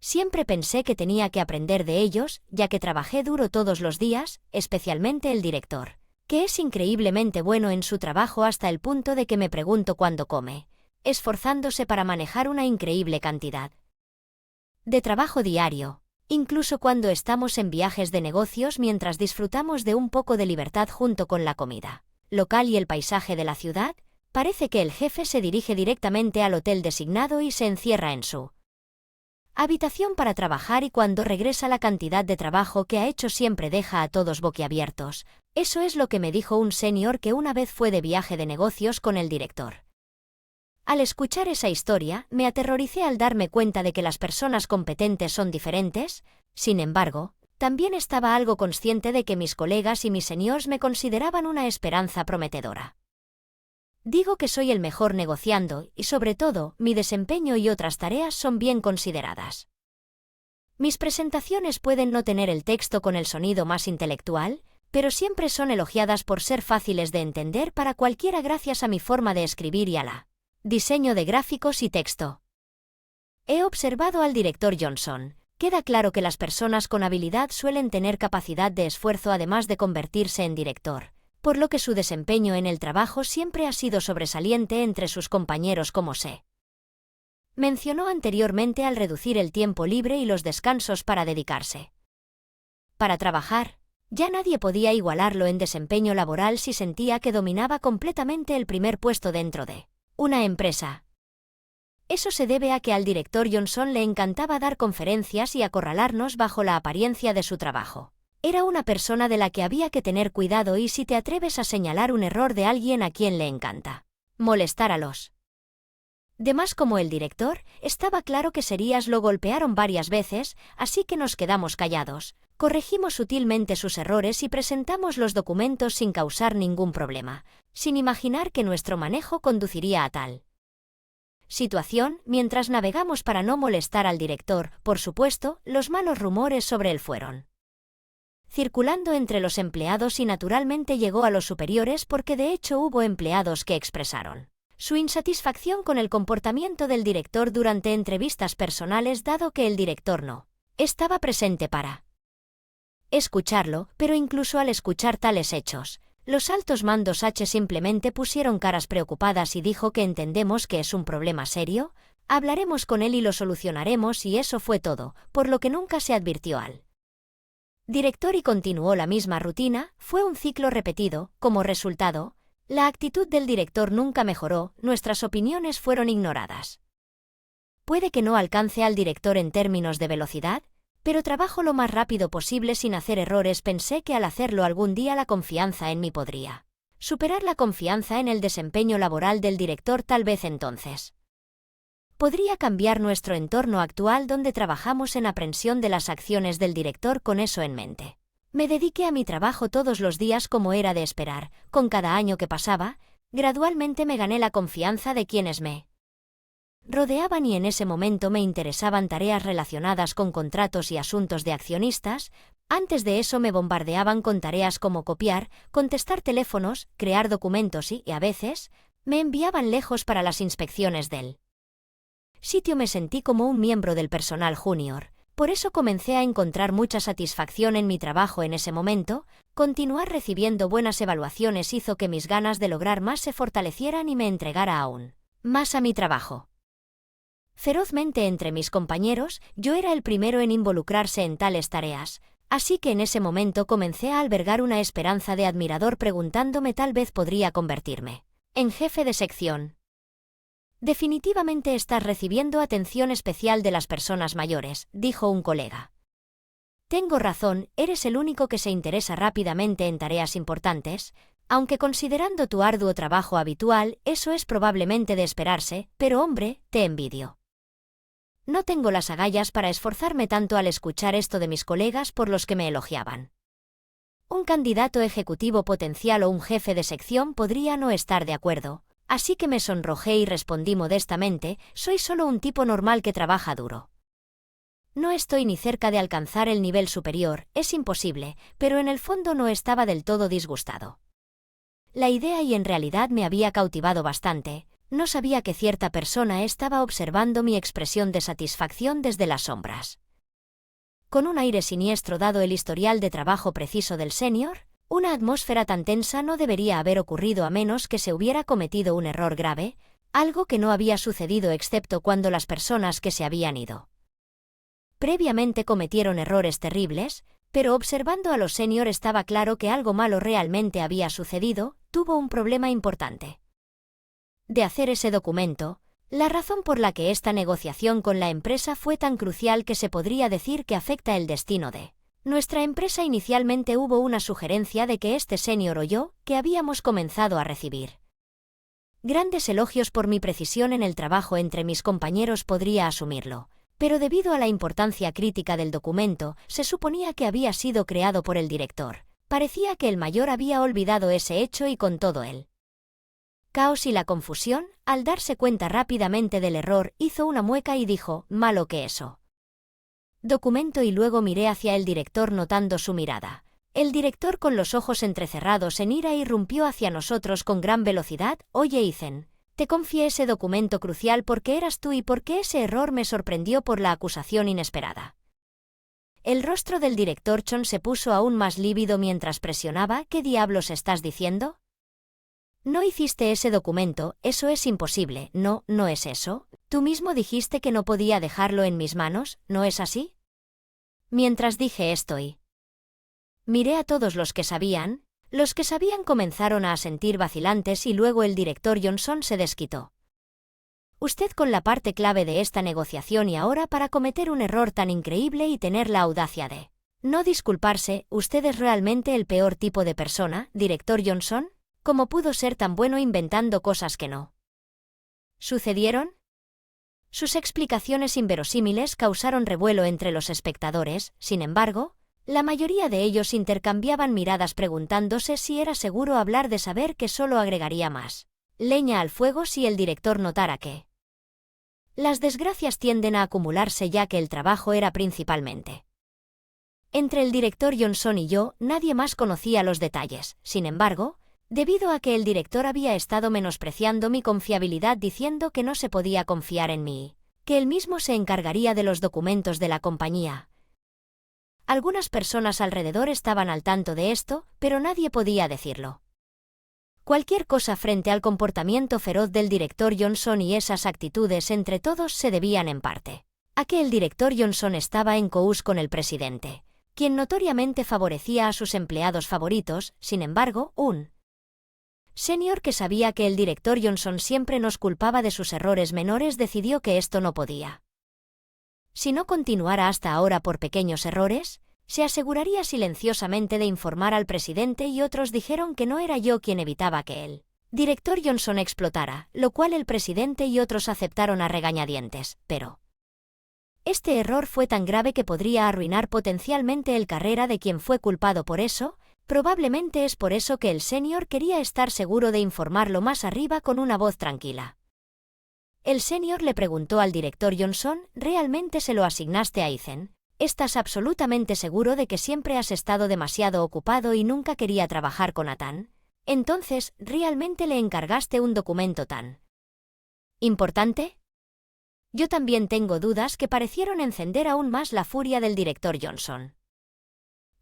Siempre pensé que tenía que aprender de ellos, ya que trabajé duro todos los días, especialmente el director, que es increíblemente bueno en su trabajo hasta el punto de que me pregunto cuándo come, esforzándose para manejar una increíble cantidad de trabajo diario, incluso cuando estamos en viajes de negocios mientras disfrutamos de un poco de libertad junto con la comida local y el paisaje de la ciudad. Parece que el jefe se dirige directamente al hotel designado y se encierra en su habitación para trabajar, y cuando regresa la cantidad de trabajo que ha hecho siempre deja a todos boquiabiertos. Eso es lo que me dijo un senior que una vez fue de viaje de negocios con el director. Al escuchar esa historia, me aterroricé al darme cuenta de que las personas competentes son diferentes. Sin embargo, también estaba algo consciente de que mis colegas y mis seniors me consideraban una esperanza prometedora. Digo que soy el mejor negociando y, sobre todo, mi desempeño y otras tareas son bien consideradas. Mis presentaciones pueden no tener el texto con el sonido más intelectual, pero siempre son elogiadas por ser fáciles de entender para cualquiera gracias a mi forma de escribir y a la diseño de gráficos y texto. He observado al director Johnson. Queda claro que las personas con habilidad suelen tener capacidad de esfuerzo además de convertirse en director, por lo que su desempeño en el trabajo siempre ha sido sobresaliente entre sus compañeros, como se mencionó anteriormente, al reducir el tiempo libre y los descansos para dedicarse para trabajar. Ya nadie podía igualarlo en desempeño laboral si sentía que dominaba completamente el primer puesto dentro de una empresa. Eso se debe a que al director Johnson le encantaba dar conferencias y acorralarnos bajo la apariencia de su trabajo. Era una persona de la que había que tener cuidado, y si te atreves a señalar un error de alguien a quien le encanta molestar a los demás como el director, estaba claro que serías. Lo golpearon varias veces, así que nos quedamos callados, corregimos sutilmente sus errores y presentamos los documentos sin causar ningún problema, sin imaginar que nuestro manejo conduciría a tal situación. Mientras navegamos para no molestar al director, por supuesto, los malos rumores sobre él fueron circulando entre los empleados y naturalmente llegó a los superiores, porque de hecho hubo empleados que expresaron su insatisfacción con el comportamiento del director durante entrevistas personales, dado que el director no estaba presente para escucharlo. Pero incluso al escuchar tales hechos, los altos mandos simplemente pusieron caras preocupadas y dijo que entendemos que es un problema serio, hablaremos con él y lo solucionaremos, y eso fue todo, por lo que nunca se advirtió al director y continuó la misma rutina. Fue un ciclo repetido. Como resultado, la actitud del director nunca mejoró, nuestras opiniones fueron ignoradas. Puede que no alcance al director en términos de velocidad, pero trabajo lo más rápido posible sin hacer errores. Pensé que al hacerlo algún día la confianza en mí podría superar la confianza en el desempeño laboral del director. Tal vez entonces podría cambiar nuestro entorno actual donde trabajamos en aprensión de las acciones del director. Con eso en mente, me dediqué a mi trabajo todos los días como era de esperar. Con cada año que pasaba, gradualmente me gané la confianza de quienes me rodeaban, y en ese momento me interesaban tareas relacionadas con contratos y asuntos de accionistas. Antes de eso me bombardeaban con tareas como copiar, contestar teléfonos, crear documentos y a veces, me enviaban lejos para las inspecciones del sitio. Me sentí como un miembro del personal junior. Por eso comencé a encontrar mucha satisfacción en mi trabajo en ese momento. Continuar recibiendo buenas evaluaciones hizo que mis ganas de lograr más se fortalecieran y me entregara aún más a mi trabajo ferozmente. Entre mis compañeros, yo era el primero en involucrarse en tales tareas, así que en ese momento comencé a albergar una esperanza de admirador, preguntándome tal vez podría convertirme en jefe de sección. Definitivamente estás recibiendo atención especial de las personas mayores, dijo un colega. Tengo razón, eres el único que se interesa rápidamente en tareas importantes, aunque considerando tu arduo trabajo habitual, eso es probablemente de esperarse, pero hombre, te envidio. No tengo las agallas para esforzarme tanto. Al escuchar esto de mis colegas, por los que me elogiaban, un candidato ejecutivo potencial o un jefe de sección podría no estar de acuerdo, así que me sonrojé y respondí modestamente, soy solo un tipo normal que trabaja duro. No estoy ni cerca de alcanzar el nivel superior, es imposible, pero en el fondo no estaba del todo disgustado. La idea y en realidad me había cautivado bastante. No sabía que cierta persona estaba observando mi expresión de satisfacción desde las sombras. Con un aire siniestro dado el historial de trabajo preciso del senior, una atmósfera tan tensa no debería haber ocurrido a menos que se hubiera cometido un error grave, algo que no había sucedido excepto cuando las personas que se habían ido previamente cometieron errores terribles, pero observando a los senior estaba claro que algo malo realmente había sucedido. Tuvo un problema importante. De hacer ese documento, la razón por la que esta negociación con la empresa fue tan crucial que se podría decir que afecta el destino de nuestra empresa. Inicialmente hubo una sugerencia de que este senior o yo, que habíamos comenzado a recibir grandes elogios por mi precisión en el trabajo entre mis compañeros, podría asumirlo, pero debido a la importancia crítica del documento, se suponía que había sido creado por el director. Parecía que el mayor había olvidado ese hecho y con todo el caos y la confusión, al darse cuenta rápidamente del error, hizo una mueca y dijo: «Malo que eso». Documento, y luego miré hacia el director notando su mirada. El director, con los ojos entrecerrados en ira, irrumpió hacia nosotros con gran velocidad. «Oye, Ethan, te confié ese documento crucial porque eras tú y porque ese error me sorprendió por la acusación inesperada». El rostro del director Chon se puso aún más lívido mientras presionaba. «¿Qué diablos estás diciendo? No hiciste ese documento, eso es imposible». «No, no es eso. Tú mismo dijiste que no podía dejarlo en mis manos, ¿no es así?» Mientras dije esto miré a todos los que sabían comenzaron a asentir vacilantes y luego el director Johnson se desquitó. «Usted con la parte clave de esta negociación y ahora para cometer un error tan increíble y tener la audacia de no disculparse, usted es realmente el peor tipo de persona, director Johnson. ¿Cómo pudo ser tan bueno inventando cosas que no sucedieron?» Sus explicaciones inverosímiles causaron revuelo entre los espectadores. Sin embargo, la mayoría de ellos intercambiaban miradas preguntándose si era seguro hablar de saber que solo agregaría más leña al fuego si el director notara que las desgracias tienden a acumularse, ya que el trabajo era principalmente entre el director Johnson y yo. Nadie más conocía los detalles. Sin embargo, debido a que el director había estado menospreciando mi confiabilidad diciendo que no se podía confiar en mí, que él mismo se encargaría de los documentos de la compañía. Algunas personas alrededor estaban al tanto de esto, pero nadie podía decirlo. Cualquier cosa frente al comportamiento feroz del director Johnson y esas actitudes entre todos se debían en parte a que el director Johnson estaba en cous con el presidente, quien notoriamente favorecía a sus empleados favoritos. Sin embargo, un senior que sabía que el director Johnson siempre nos culpaba de sus errores menores decidió que esto no podía. Si no continuara hasta ahora por pequeños errores, se aseguraría silenciosamente de informar al presidente, y otros dijeron que no era yo quien evitaba que el director Johnson explotara, lo cual el presidente y otros aceptaron a regañadientes, pero este error fue tan grave que podría arruinar potencialmente la carrera de quien fue culpado por eso. Probablemente es por eso que el senior quería estar seguro de informarlo más arriba con una voz tranquila. El senior le preguntó al director Johnson: «¿Realmente se lo asignaste a Ethan? ¿Estás absolutamente seguro de que siempre has estado demasiado ocupado y nunca quería trabajar con Ethan? Entonces, ¿realmente le encargaste un documento tan importante?» Yo también tengo dudas que parecieron encender aún más la furia del director Johnson.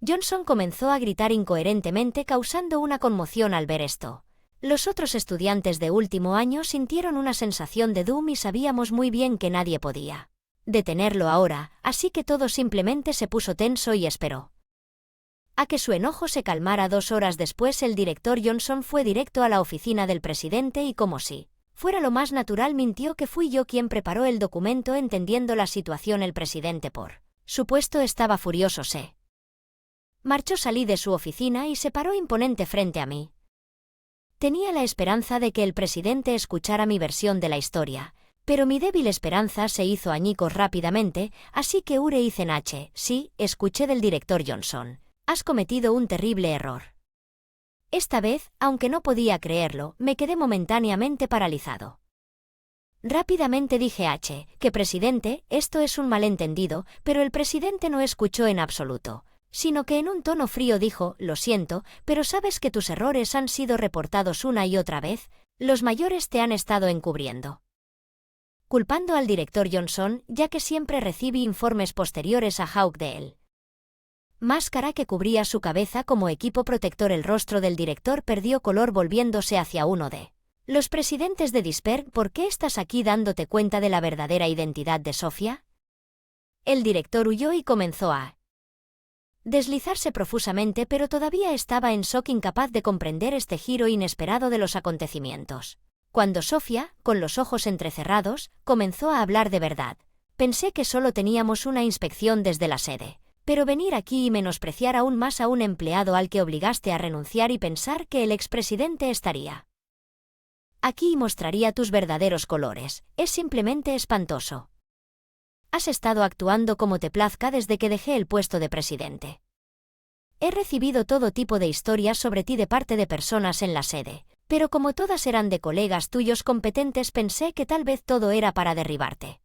Johnson comenzó a gritar incoherentemente, causando una conmoción al ver esto. Los otros estudiantes de último año sintieron una sensación de doom y sabíamos muy bien que nadie podía detenerlo ahora, así que todo simplemente se puso tenso y esperó a que su enojo se calmara. 2 horas después, el director Johnson fue directo a la oficina del presidente y, como si fuera lo más natural, mintió que fui yo quien preparó el documento. Entendiendo la situación, el presidente, por supuesto, estaba furioso. Se marchó. Salí de su oficina y se paró imponente frente a mí. Tenía la esperanza de que el presidente escuchara mi versión de la historia, pero mi débil esperanza se hizo añicos rápidamente, así que Ethan H. «Sí», escuché del director Johnson. «Has cometido un terrible error». Esta vez, aunque no podía creerlo, me quedé momentáneamente paralizado. Rápidamente dije: «H. ¿Qué presidente? Esto es un malentendido», pero el presidente no escuchó en absoluto, sino que en un tono frío dijo: «Lo siento, pero sabes que tus errores han sido reportados una y otra vez. Los mayores te han estado encubriendo. Culpando al director Johnson, ya que siempre recibí informes posteriores a Hawke de él. Máscara que cubría su cabeza como equipo protector. El rostro del director perdió color volviéndose hacia uno de los presidentes de Disperg. ¿Por qué estás aquí dándote cuenta de la verdadera identidad de Sofía? El director huyó y comenzó a deslizarse profusamente, pero todavía estaba en shock, incapaz de comprender este giro inesperado de los acontecimientos. Cuando Sofía, con los ojos entrecerrados, comenzó a hablar de verdad. Pensé que solo teníamos una inspección desde la sede. Pero venir aquí y menospreciar aún más a un empleado al que obligaste a renunciar y pensar que el expresidente estaría aquí y mostraría tus verdaderos colores, es simplemente espantoso. Has estado actuando como te plazca desde que dejé el puesto de presidente. He recibido todo tipo de historias sobre ti de parte de personas en la sede, pero como todas eran de colegas tuyos competentes, pensé que tal vez todo era para derribarte.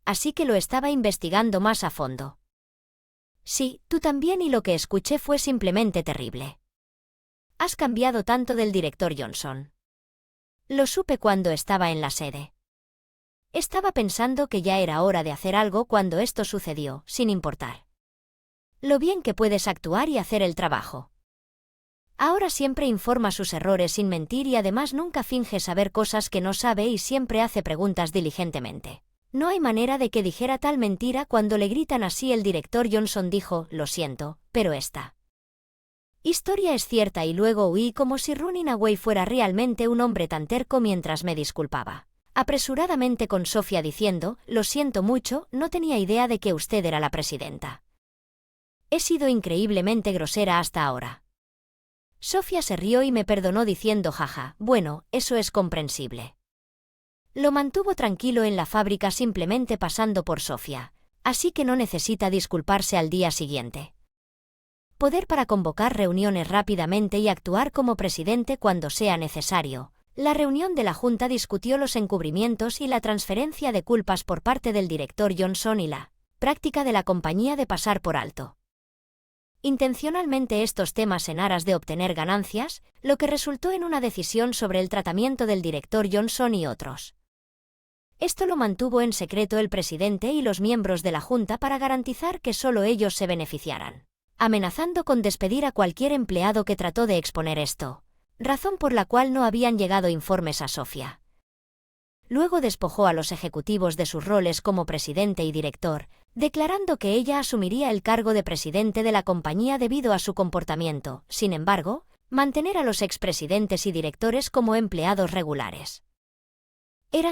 Así que lo estaba investigando más a fondo. Sí, tú también, y lo que escuché fue simplemente terrible. Has cambiado tanto del director Johnson. Lo supe cuando estaba en la sede. Estaba pensando que ya era hora de hacer algo cuando esto sucedió, sin importar lo bien que puedes actuar y hacer el trabajo. Ahora siempre informa sus errores sin mentir y además nunca finge saber cosas que no sabe y siempre hace preguntas diligentemente. No hay manera de que dijera tal mentira. Cuando le gritan así, el director Johnson dijo: lo siento, pero esta historia es cierta, y luego huí como si Running Away fuera realmente un hombre tan terco mientras me disculpaba apresuradamente con Sofía diciendo: lo siento mucho, no tenía idea de que usted era la presidenta. He sido increíblemente grosera hasta ahora. Sofía se rió y me perdonó diciendo: jaja, bueno, eso es comprensible. Lo mantuvo tranquilo en la fábrica, simplemente pasando por Sofía, así que no necesita disculparse al día siguiente. Poder para convocar reuniones rápidamente y actuar como presidente cuando sea necesario. La reunión de la Junta discutió los encubrimientos y la transferencia de culpas por parte del director Johnson y la práctica de la compañía de pasar por alto intencionalmente estos temas en aras de obtener ganancias, lo que resultó en una decisión sobre el tratamiento del director Johnson y otros. Esto lo mantuvo en secreto el presidente y los miembros de la Junta para garantizar que solo ellos se beneficiaran, amenazando con despedir a cualquier empleado que trató de exponer esto, razón por la cual no habían llegado informes a Sofía. Luego despojó a los ejecutivos de sus roles como presidente y director, declarando que ella asumiría el cargo de presidente de la compañía debido a su comportamiento. Sin embargo, mantener a los expresidentes y directores como empleados regulares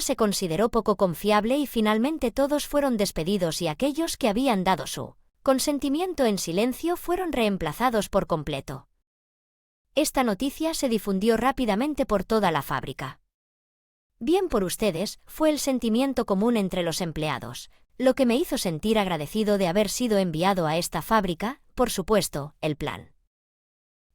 se consideró poco confiable y finalmente todos fueron despedidos y aquellos que habían dado su consentimiento en silencio fueron reemplazados por completo. Esta noticia se difundió rápidamente por toda la fábrica. Bien por ustedes, fue el sentimiento común entre los empleados, lo que me hizo sentir agradecido de haber sido enviado a esta fábrica. Por supuesto, el plan.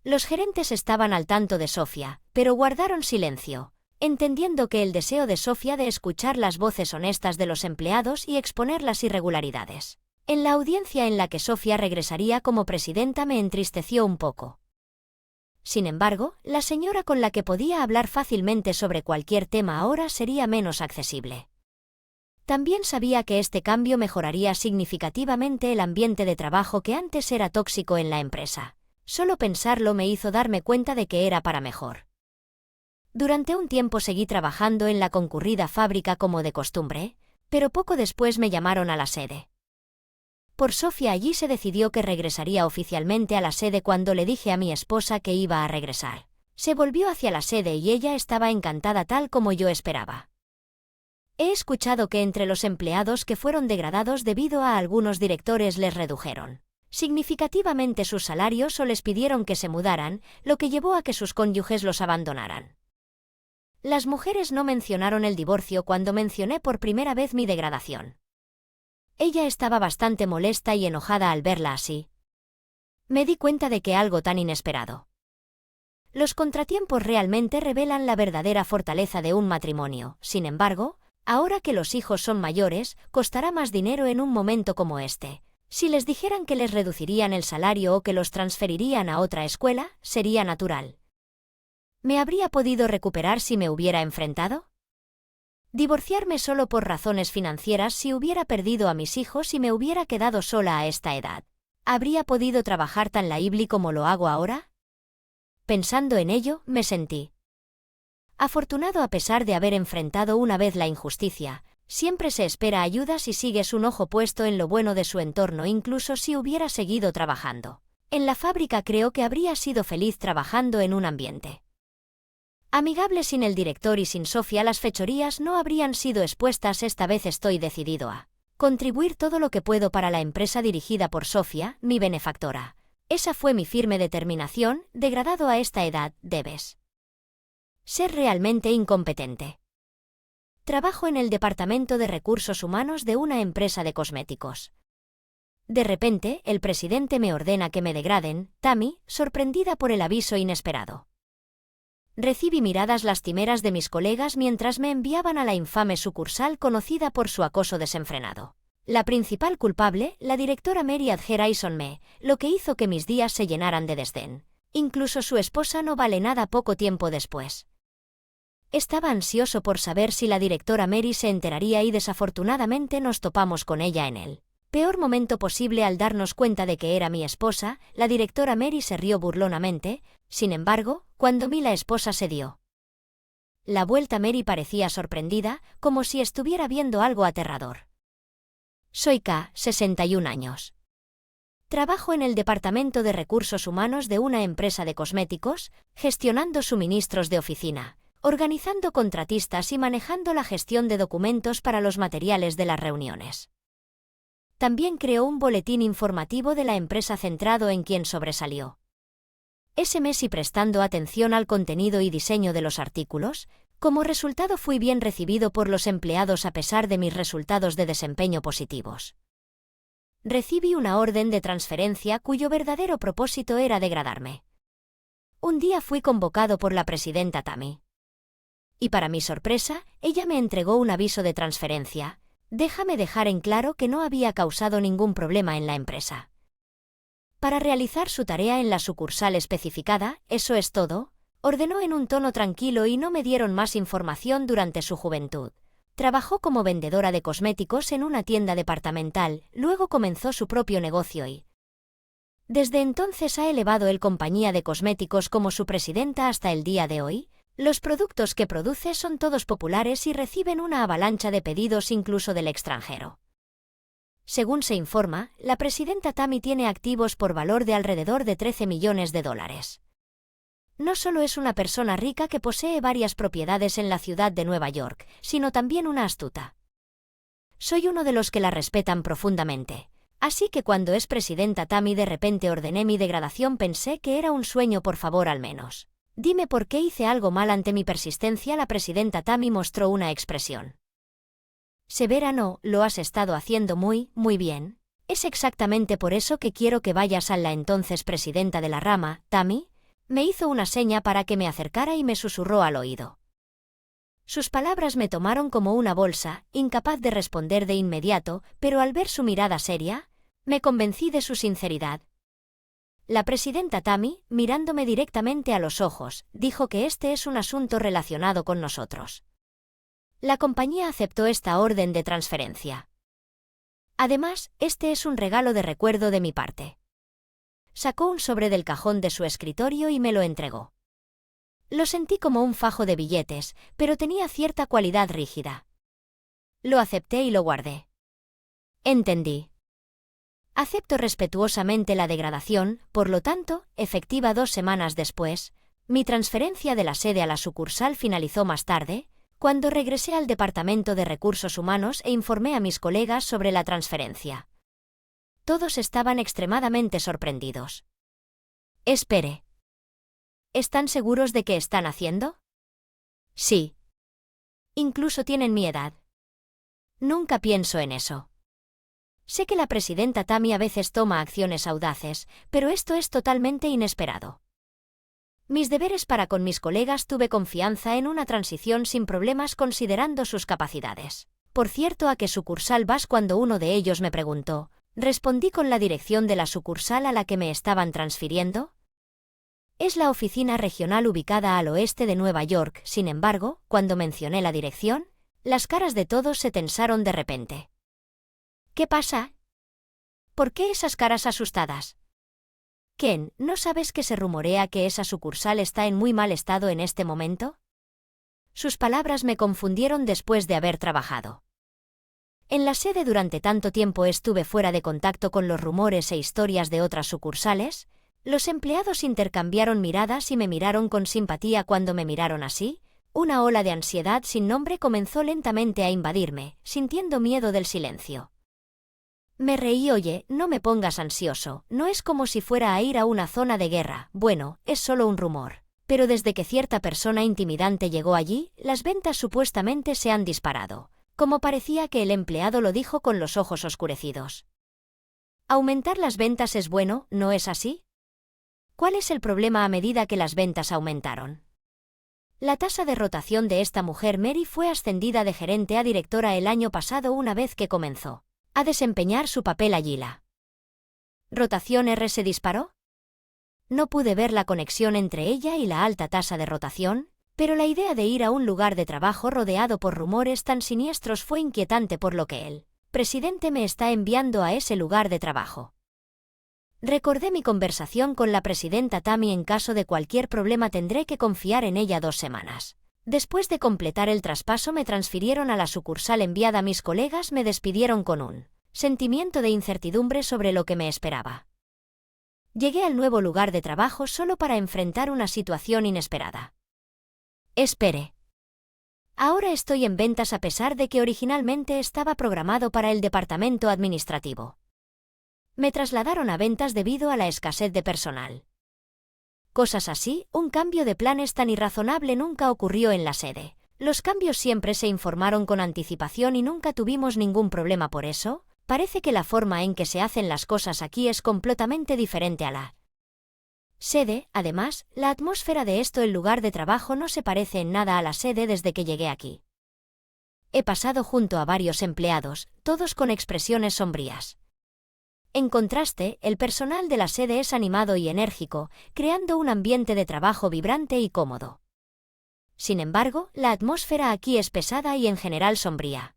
Los gerentes estaban al tanto de Sofía, pero guardaron silencio, entendiendo que el deseo de Sofía de escuchar las voces honestas de los empleados y exponer las irregularidades en la audiencia en la que Sofía regresaría como presidenta me entristeció un poco. Sin embargo, la señora con la que podía hablar fácilmente sobre cualquier tema ahora sería menos accesible. También sabía que este cambio mejoraría significativamente el ambiente de trabajo que antes era tóxico en la empresa. Solo pensarlo me hizo darme cuenta de que era para mejor. Durante un tiempo seguí trabajando en la concurrida fábrica como de costumbre, pero poco después me llamaron a la sede. Por Sofía allí se decidió que regresaría oficialmente a la sede cuando le dije a mi esposa que iba a regresar. Se volvió hacia la sede y ella estaba encantada tal como yo esperaba. He escuchado que entre los empleados que fueron degradados debido a algunos directores les redujeron significativamente sus salarios o les pidieron que se mudaran, lo que llevó a que sus cónyuges los abandonaran. Las mujeres no mencionaron el divorcio cuando mencioné por primera vez mi degradación. Ella estaba bastante molesta y enojada al verla así. Me di cuenta de que algo tan inesperado. Los contratiempos realmente revelan la verdadera fortaleza de un matrimonio. Sin embargo, ahora que los hijos son mayores, costará más dinero en un momento como este. Si les dijeran que les reducirían el salario o que los transferirían a otra escuela, sería natural. ¿Me habría podido recuperar si me hubiera enfrentado? ¿Divorciarme solo por razones financieras si hubiera perdido a mis hijos y me hubiera quedado sola a esta edad? ¿Habría podido trabajar tan laibli como lo hago ahora? Pensando en ello, me sentí afortunado a pesar de haber enfrentado una vez la injusticia. Siempre se espera ayuda si sigues un ojo puesto en lo bueno de su entorno, incluso si hubiera seguido trabajando en la fábrica. Creo que habría sido feliz trabajando en un ambiente amigable sin el director y sin Sofía. Las fechorías no habrían sido expuestas. Esta vez estoy decidido a contribuir todo lo que puedo para la empresa dirigida por Sofía, mi benefactora. Esa fue mi firme determinación. Degradado a esta edad, debes ser realmente incompetente. Trabajo en el departamento de recursos humanos de una empresa de cosméticos. De repente, el presidente me ordena que me degraden. Tammy, sorprendida por el aviso inesperado. Recibí miradas lastimeras de mis colegas mientras me enviaban a la infame sucursal conocida por su acoso desenfrenado. La principal culpable, la directora Mary Adgerison Me, lo que hizo que mis días se llenaran de desdén. Incluso su esposa no vale nada. Poco tiempo después estaba ansioso por saber si la directora Mary se enteraría y desafortunadamente nos topamos con ella en el peor momento posible. Al darnos cuenta de que era mi esposa, la directora Mary se rió burlonamente. Sin embargo, cuando la esposa se dio la vuelta, Mary parecía sorprendida, como si estuviera viendo algo aterrador. Soy K, 61 años. Trabajo en el departamento de recursos humanos de una empresa de cosméticos, gestionando suministros de oficina, organizando contratistas y manejando la gestión de documentos para los materiales de las reuniones. También creó un boletín informativo de la empresa centrado en quien sobresalió ese mes y prestando atención al contenido y diseño de los artículos. Como resultado, fui bien recibido por los empleados a pesar de mis resultados de desempeño positivos. Recibí una orden de transferencia cuyo verdadero propósito era degradarme. Un día fui convocado por la presidenta Tammy. Y para mi sorpresa, ella me entregó un aviso de transferencia. Déjame dejar en claro que no había causado ningún problema en la empresa. Para realizar su tarea en la sucursal especificada, eso es todo, ordenó en un tono tranquilo, y no me dieron más información. Durante su juventud trabajó como vendedora de cosméticos en una tienda departamental, luego comenzó su propio negocio y desde entonces ha elevado la compañía de cosméticos como su presidenta hasta el día de hoy. Los productos que produce son todos populares y reciben una avalancha de pedidos incluso del extranjero. Según se informa, la presidenta Tammy tiene activos por valor de alrededor de $13 millones. No solo es una persona rica que posee varias propiedades en la ciudad de Nueva York, sino también una astuta. Soy uno de los que la respetan profundamente. Así que cuando es presidenta Tammy de repente ordené mi degradación, pensé que era un sueño. Por favor, al menos dime por qué hice algo mal. Ante mi persistencia, la presidenta Tammy mostró una expresión severa. No, lo has estado haciendo muy bien. Es exactamente por eso que quiero que vayas a la entonces presidenta de la rama, Tammy. Me hizo una seña para que me acercara y me susurró al oído. Sus palabras me tomaron como una bolsa, incapaz de responder de inmediato, pero al ver su mirada seria, me convencí de su sinceridad. La presidenta Tammy, mirándome directamente a los ojos, dijo que este es un asunto relacionado con nosotros. La compañía aceptó esta orden de transferencia. Además, este es un regalo de recuerdo de mi parte. Sacó un sobre del cajón de su escritorio y me lo entregó. Lo sentí como un fajo de billetes, pero tenía cierta cualidad rígida. Lo acepté y lo guardé. Entendí. Acepto respetuosamente la degradación. Por lo tanto, efectiva 2 semanas después, mi transferencia de la sede a la sucursal finalizó más tarde, cuando regresé al departamento de recursos humanos e informé a mis colegas sobre la transferencia. Todos estaban extremadamente sorprendidos. Espere. ¿Están seguros de qué están haciendo? Sí. Incluso tienen mi edad. Nunca pienso en eso. Sé que la presidenta Tammy a veces toma acciones audaces, pero esto es totalmente inesperado. Mis deberes para con mis colegas. Tuve confianza en una transición sin problemas considerando sus capacidades. Por cierto, ¿a qué sucursal vas? Cuando uno de ellos me preguntó, respondí con la dirección de la sucursal a la que me estaban transfiriendo. Es la oficina regional ubicada al oeste de Nueva York. Sin embargo, cuando mencioné la dirección, las caras de todos se tensaron de repente. ¿Qué pasa? ¿Por qué esas caras asustadas? Ken, ¿no sabes que se rumorea que esa sucursal está en muy mal estado en este momento? Sus palabras me confundieron después de haber trabajado en la sede durante tanto tiempo. Estuve fuera de contacto con los rumores e historias de otras sucursales. Los empleados intercambiaron miradas y me miraron con simpatía. Cuando me miraron así, una ola de ansiedad sin nombre comenzó lentamente a invadirme, sintiendo miedo del silencio. Me reí. Oye, no me pongas ansioso, no es como si fuera a ir a una zona de guerra. Bueno, es solo un rumor. Pero desde que cierta persona intimidante llegó allí, las ventas supuestamente se han disparado. Como parecía que el empleado lo dijo con los ojos oscurecidos. Aumentar las ventas es bueno, ¿no es así? ¿Cuál es el problema a medida que las ventas aumentaron? La tasa de rotación de esta mujer Mary fue ascendida de gerente a directora el año pasado una vez que comenzó a desempeñar su papel allí. ¿La rotación R se disparó? No pude ver la conexión entre ella y la alta tasa de rotación, pero la idea de ir a un lugar de trabajo rodeado por rumores tan siniestros fue inquietante, por lo que el presidente me está enviando a ese lugar de trabajo. Recordé mi conversación con la presidenta Tammy. En caso de cualquier problema tendré que confiar en ella 2 semanas. Después de completar el traspaso me transfirieron a la sucursal enviada. Mis colegas me despidieron con un sentimiento de incertidumbre sobre lo que me esperaba. Llegué al nuevo lugar de trabajo solo para enfrentar una situación inesperada. Espere. Ahora estoy en ventas a pesar de que originalmente estaba programado para el departamento administrativo. Me trasladaron a ventas debido a la escasez de personal. Cosas así, un cambio de planes tan irrazonable nunca ocurrió en la sede. Los cambios siempre se informaron con anticipación y nunca tuvimos ningún problema por eso. Parece que la forma en que se hacen las cosas aquí es completamente diferente a la sede. Además, la atmósfera de el lugar de trabajo no se parece en nada a la sede desde que llegué aquí. He pasado junto a varios empleados, todos con expresiones sombrías. En contraste, el personal de la sede es animado y enérgico, creando un ambiente de trabajo vibrante y cómodo. Sin embargo, la atmósfera aquí es pesada y en general sombría.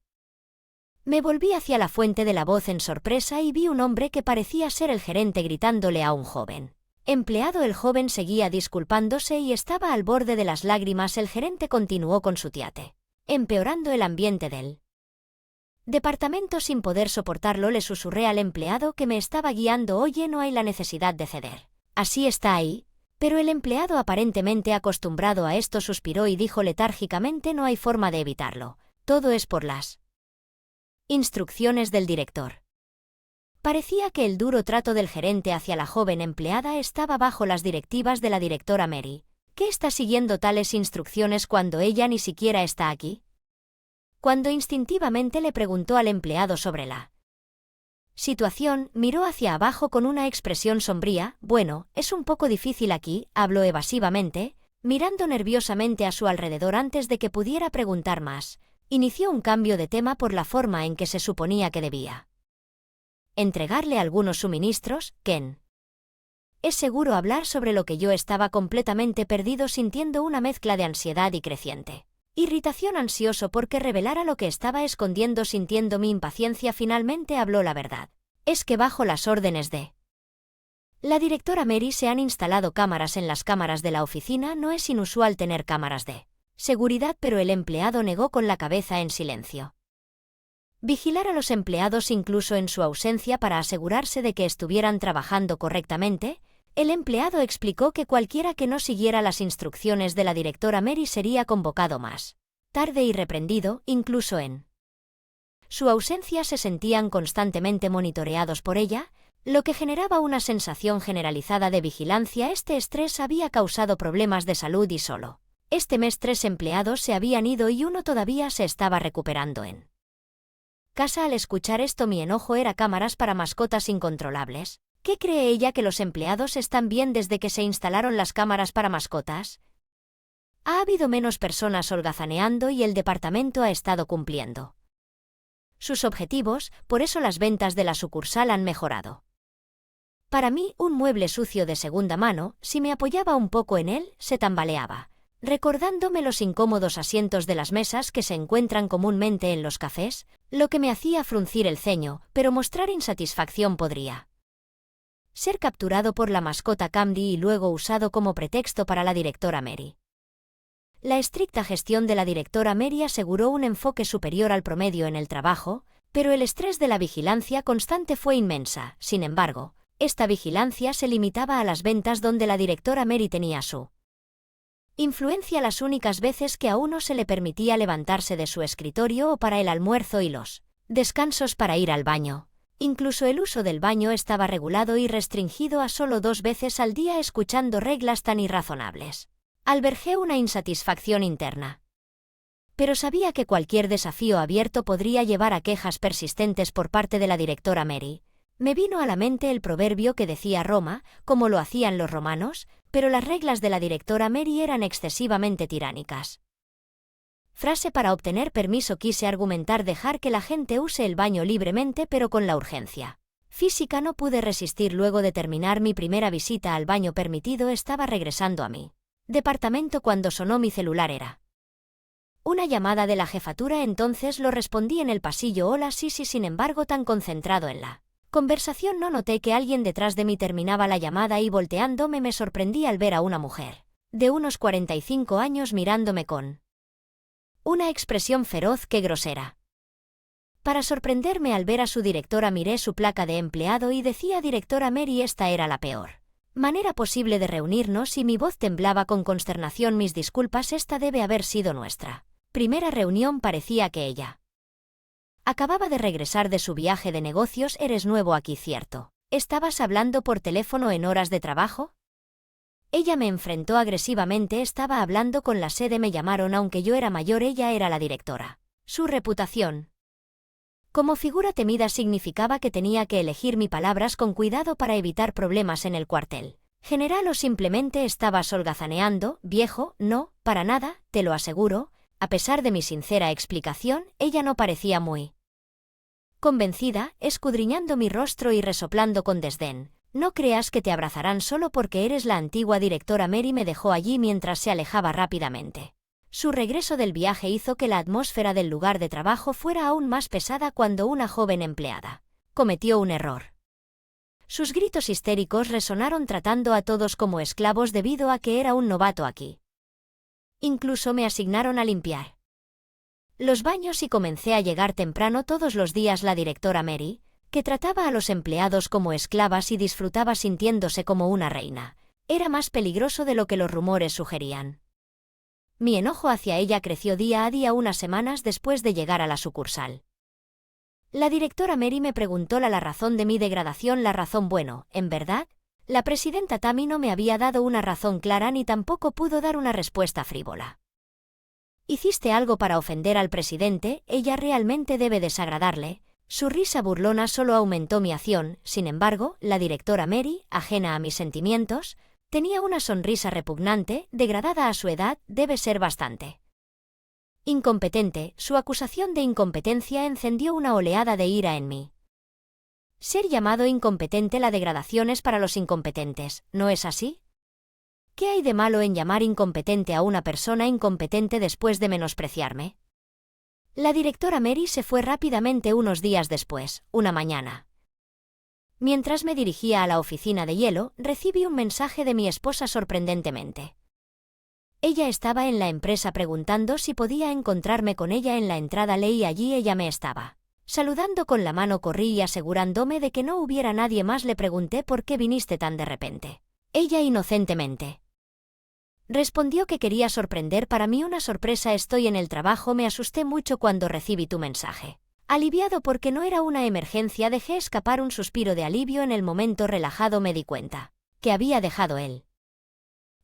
Me volví hacia la fuente de la voz en sorpresa y vi un hombre que parecía ser el gerente gritándole a un joven empleado. El joven seguía disculpándose y estaba al borde de las lágrimas. El gerente continuó con su tiate, empeorando el ambiente del departamento. Sin poder soportarlo, le susurré al empleado que me estaba guiando: oye, no hay la necesidad de ceder. Así está ahí. Pero el empleado, aparentemente acostumbrado a esto, suspiró y dijo letárgicamente: no hay forma de evitarlo. Todo es por las instrucciones del director. Parecía que el duro trato del gerente hacia la joven empleada estaba bajo las directivas de la directora Mary. ¿Qué está siguiendo tales instrucciones cuando ella ni siquiera está aquí? Cuando instintivamente le preguntó al empleado sobre la situación, miró hacia abajo con una expresión sombría. Bueno, es un poco difícil aquí, habló evasivamente, mirando nerviosamente a su alrededor. Antes de que pudiera preguntar más, inició un cambio de tema por la forma en que se suponía que debía entregarle algunos suministros. Ken, ¿es seguro hablar sobre lo que yo estaba completamente perdido, sintiendo una mezcla de ansiedad y creciente irritación, ansioso porque revelara lo que estaba escondiendo? Sintiendo mi impaciencia, finalmente habló la verdad. Es que bajo las órdenes de la directora Mary se han instalado cámaras en las cámaras de la oficina. No es inusual tener cámaras de seguridad, pero el empleado negó con la cabeza en silencio. Vigilar a los empleados incluso en su ausencia para asegurarse de que estuvieran trabajando correctamente. El empleado explicó que cualquiera que no siguiera las instrucciones de la directora Mary sería convocado más tarde y reprendido. Incluso en su ausencia se sentían constantemente monitoreados por ella, lo que generaba una sensación generalizada de vigilancia. Este estrés había causado problemas de salud y solo este mes 3 empleados se habían ido y uno todavía se estaba recuperando en casa. Al escuchar esto, mi enojo era cámaras para mascotas incontrolables. ¿Qué cree ella, que los empleados están bien desde que se instalaron las cámaras para mascotas? Ha habido menos personas holgazaneando y el departamento ha estado cumpliendo sus objetivos, por eso las ventas de la sucursal han mejorado. Para mí, un mueble sucio de segunda mano, si me apoyaba un poco en él, se tambaleaba, recordándome los incómodos asientos de las mesas que se encuentran comúnmente en los cafés, lo que me hacía fruncir el ceño, pero mostrar insatisfacción podría ser capturado por la mascota Candy y luego usado como pretexto para la directora Mary. La estricta gestión de la directora Mary aseguró un enfoque superior al promedio en el trabajo, pero el estrés de la vigilancia constante fue inmensa. Sin embargo, esta vigilancia se limitaba a las ventas donde la directora Mary tenía su influencia las únicas veces que a uno se le permitía levantarse de su escritorio o para el almuerzo y los descansos para ir al baño. Incluso el uso del baño estaba regulado y restringido a solo 2 veces al día, escuchando reglas tan irrazonables. Albergué una insatisfacción interna. Pero sabía que cualquier desafío abierto podría llevar a quejas persistentes por parte de la directora Mary. Me vino a la mente el proverbio que decía Roma, como lo hacían los romanos, pero las reglas de la directora Mary eran excesivamente tiránicas. Frase: para obtener permiso quise argumentar dejar que la gente use el baño libremente, pero con la urgencia física no pude resistir. Luego de terminar mi primera visita al baño permitido, estaba regresando a mi departamento cuando sonó mi celular. Era una llamada de la jefatura. Entonces lo respondí en el pasillo: hola, sí, sin embargo, tan concentrado en la conversación no noté que alguien detrás de mí terminaba la llamada y volteándome me sorprendí al ver a una mujer de unos 45 años mirándome con una expresión feroz que grosera. Para sorprenderme al ver a su directora, miré su placa de empleado y decía directora Mary. Esta era la peor manera posible de reunirnos y mi voz temblaba con consternación. Mis disculpas, esta debe haber sido nuestra primera reunión. Parecía que ella acababa de regresar de su viaje de negocios. Eres nuevo aquí, ¿cierto? ¿Estabas hablando por teléfono en horas de trabajo? Ella me enfrentó agresivamente. Estaba hablando con la sede, me llamaron aunque yo era mayor. Ella era la directora. Su reputación como figura temida significaba que tenía que elegir mis palabras con cuidado para evitar problemas en el cuartel general. ¿O simplemente estabas holgazaneando, viejo? No, para nada, te lo aseguro. A pesar de mi sincera explicación, ella no parecía muy convencida, escudriñando mi rostro y resoplando con desdén. No creas que te abrazarán solo porque eres la antigua directora Mary. Me dejó allí mientras se alejaba rápidamente. Su regreso del viaje hizo que la atmósfera del lugar de trabajo fuera aún más pesada cuando una joven empleada cometió un error. Sus gritos histéricos resonaron, tratando a todos como esclavos debido a que era un novato aquí. Incluso me asignaron a limpiar los baños y comencé a llegar temprano todos los días. La directora Mary, que trataba a los empleados como esclavas y disfrutaba sintiéndose como una reina, era más peligroso de lo que los rumores sugerían. Mi enojo hacia ella creció día a día. Unas semanas después de llegar a la sucursal, la directora Mary me preguntó la razón de mi degradación. La razón, bueno, en verdad, la presidenta Tammy no me había dado una razón clara ni tampoco pudo dar una respuesta frívola. ¿Hiciste algo para ofender al presidente? Ella realmente debe desagradarle. Su risa burlona solo aumentó mi acción. Sin embargo, la directora Mary, ajena a mis sentimientos, tenía una sonrisa repugnante. Degradada a su edad, debe ser bastante incompetente. Su acusación de incompetencia encendió una oleada de ira en mí. Ser llamado incompetente. La degradación es para los incompetentes, ¿no es así? ¿Qué hay de malo en llamar incompetente a una persona incompetente después de menospreciarme? La directora Mary se fue rápidamente unos días después. Una mañana, mientras me dirigía a la oficina de hielo, recibí un mensaje de mi esposa. Sorprendentemente, ella estaba en la empresa preguntando si podía encontrarme con ella en la entrada. Leí allí: ella me estaba saludando con la mano. Corrí y asegurándome de que no hubiera nadie más le pregunté: ¿por qué viniste tan de repente? Ella inocentemente respondió que quería sorprender. Para mí una sorpresa. Estoy en el trabajo. Me asusté mucho cuando recibí tu mensaje. Aliviado porque no era una emergencia, dejé escapar un suspiro de alivio. En el momento relajado me di cuenta que había dejado el